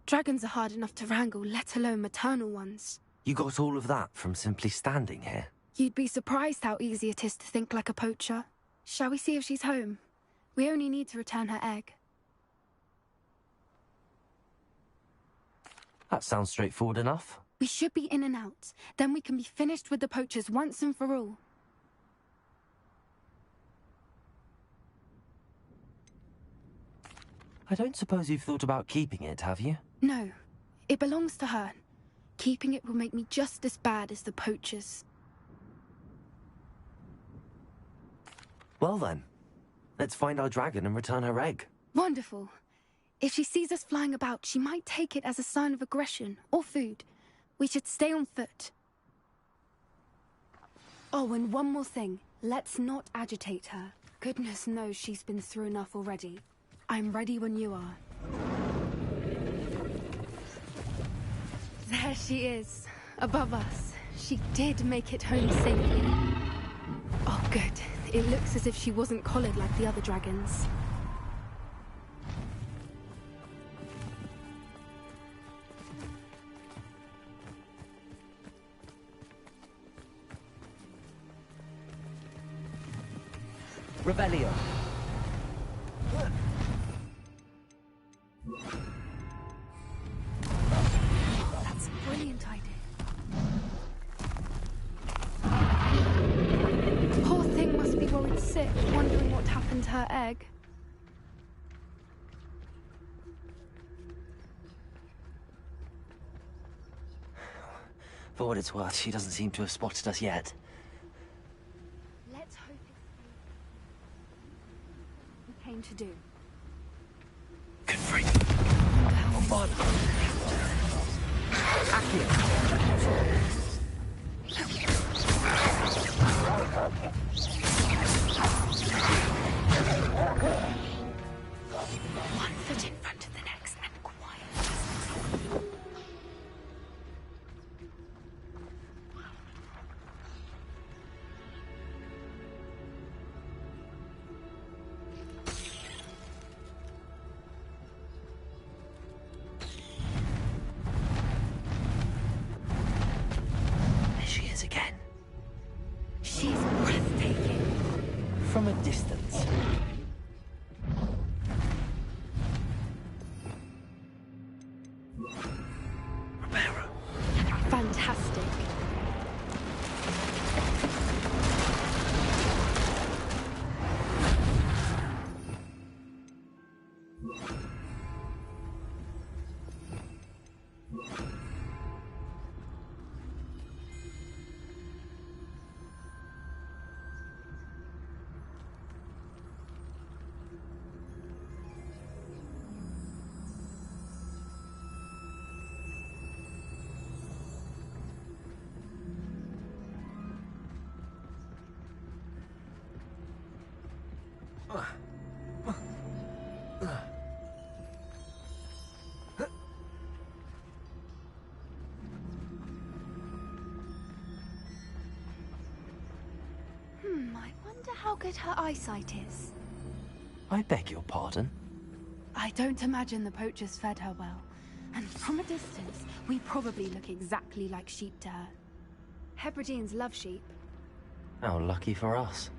Dragons are hard enough to wrangle, let alone maternal ones. You got all of that from simply standing here? You'd be surprised how easy it is to think like a poacher. Shall we see if she's home? We only need to return her egg. That sounds straightforward enough. We should be in and out. Then we can be finished with the poachers once and for all. I don't suppose you've thought about keeping it, have you? No. It belongs to her. Keeping it will make me just as bad as the poachers. Well then, let's find our dragon and return her egg. Wonderful. If she sees us flying about, she might take it as a sign of aggression or food. We should stay on foot. Oh, and one more thing. Let's not agitate her. Goodness knows she's been through enough already. I'm ready when you are. There she is, above us. She did make it home safely. Oh, good. It looks as if she wasn't collared like the other dragons. Revelio. That's a brilliant idea. Poor thing must be worried sick, wondering what happened to her egg. For what it's worth, she doesn't seem to have spotted us yet. Let's hope it's we came to do. Good freak. Oh, on. One foot in front of the next and quiet. There she is again. She's breathtaking. From a distance. Fantastic. how good her eyesight is? I beg your pardon? I don't imagine the poachers fed her well. And from a distance, we probably look exactly like sheep to her. Hebrideans love sheep. How lucky for us.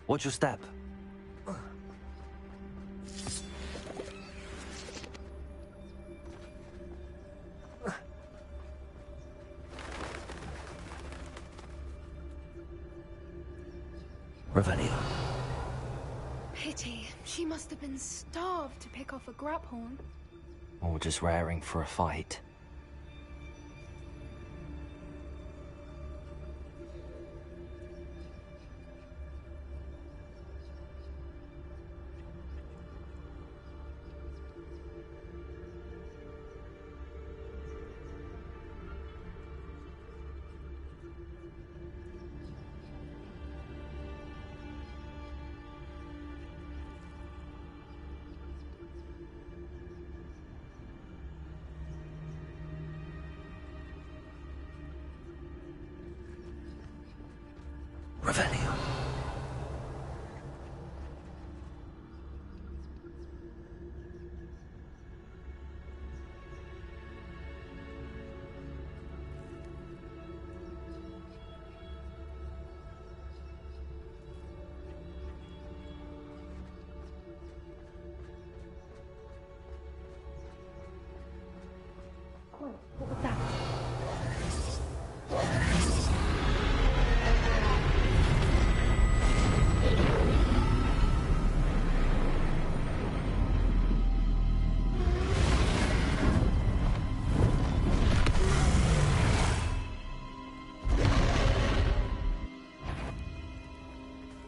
Watch your step. Revelio. Pity. She must have been starved to pick off a graphorn. Or just raring for a fight. Revelio. What was that?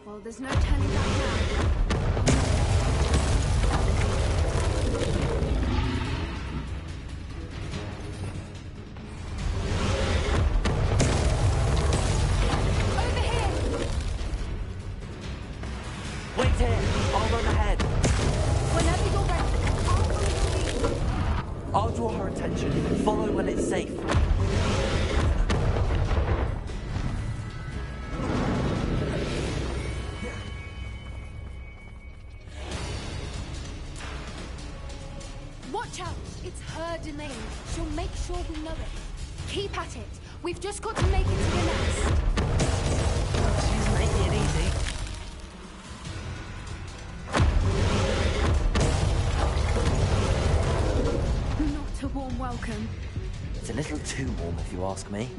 Well, there's no turning back now. Over here! Wait here! I'll run ahead. Whenever you're ready, I'll follow your lead. I'll draw her attention. Follow when it's safe. Watch out! It's her domain. She'll make sure we know it. Keep at it. We've just got to make it to the nest. She's making it easy. Not a warm welcome. It's a little too warm if you ask me.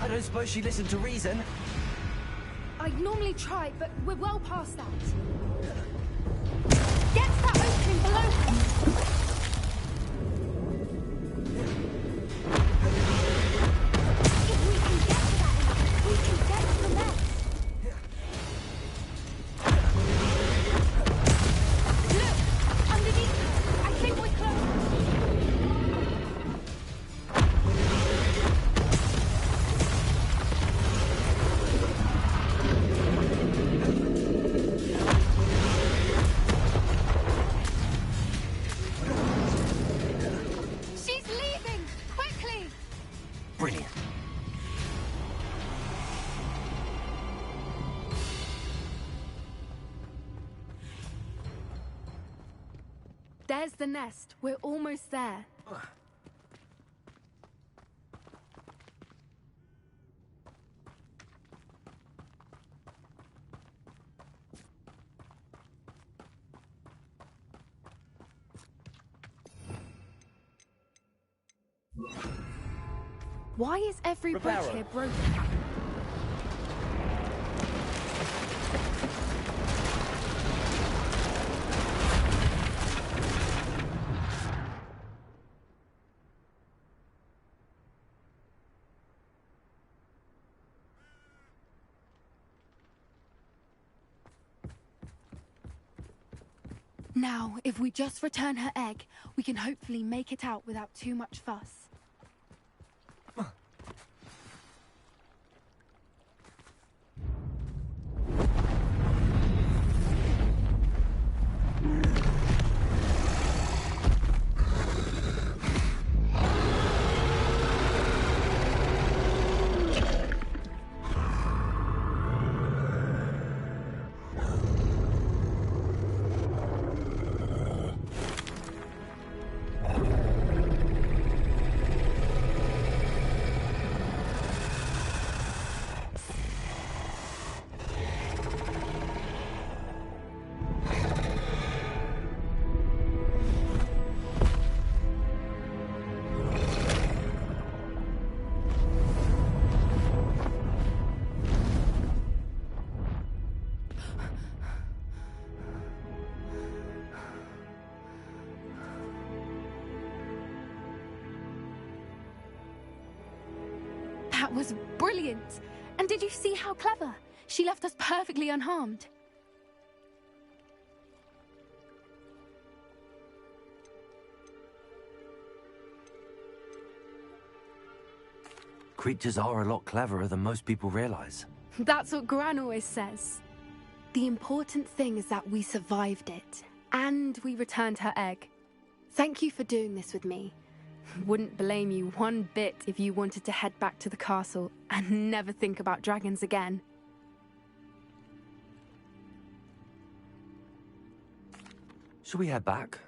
I don't suppose she listened to reason. I'd normally try, but we're well past that. Get to that opening below her! If we can get to that enough, we can get to the nest. Look! Underneath her! I think we're close. She's leaving! Quickly! Brilliant. There's the nest. We're almost there. Why is every bridge Reparo. here broken? Now, if we just return her egg, we can hopefully make it out without too much fuss. That was brilliant! And did you see how clever? She left us perfectly unharmed. Creatures are a lot cleverer than most people realize. That's what Gran always says. The important thing is that we survived it, and we returned her egg. Thank you for doing this with me. Wouldn't blame you one bit if you wanted to head back to the castle and never think about dragons again. Shall we head back?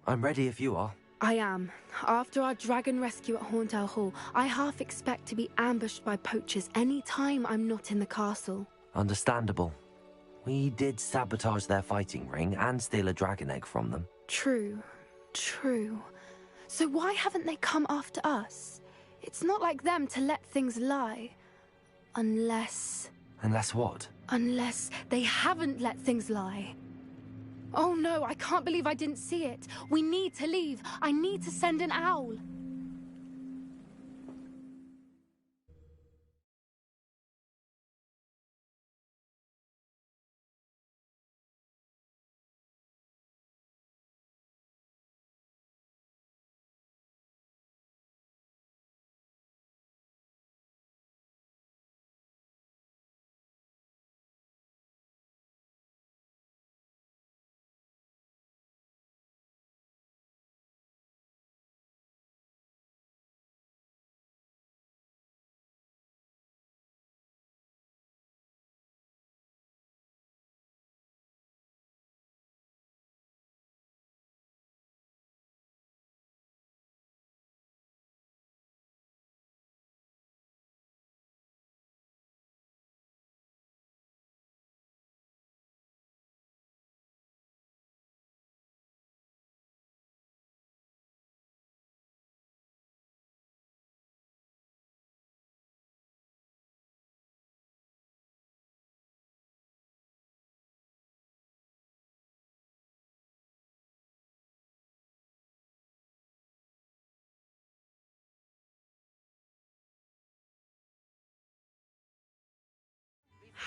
I'm ready if you are. I am. After our dragon rescue at Hauntel Hall, I half expect to be ambushed by poachers any time I'm not in the castle. Understandable. We did sabotage their fighting ring and steal a dragon egg from them. True. So why haven't they come after us? It's not like them to let things lie. Unless what? Unless they haven't let things lie. Oh no, I can't believe I didn't see it. We need to leave. I need to send an owl.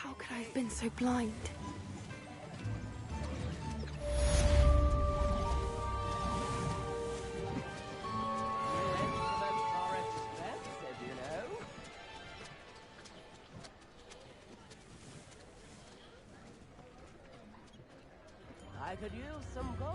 How could I have been so blind? I could use some gold.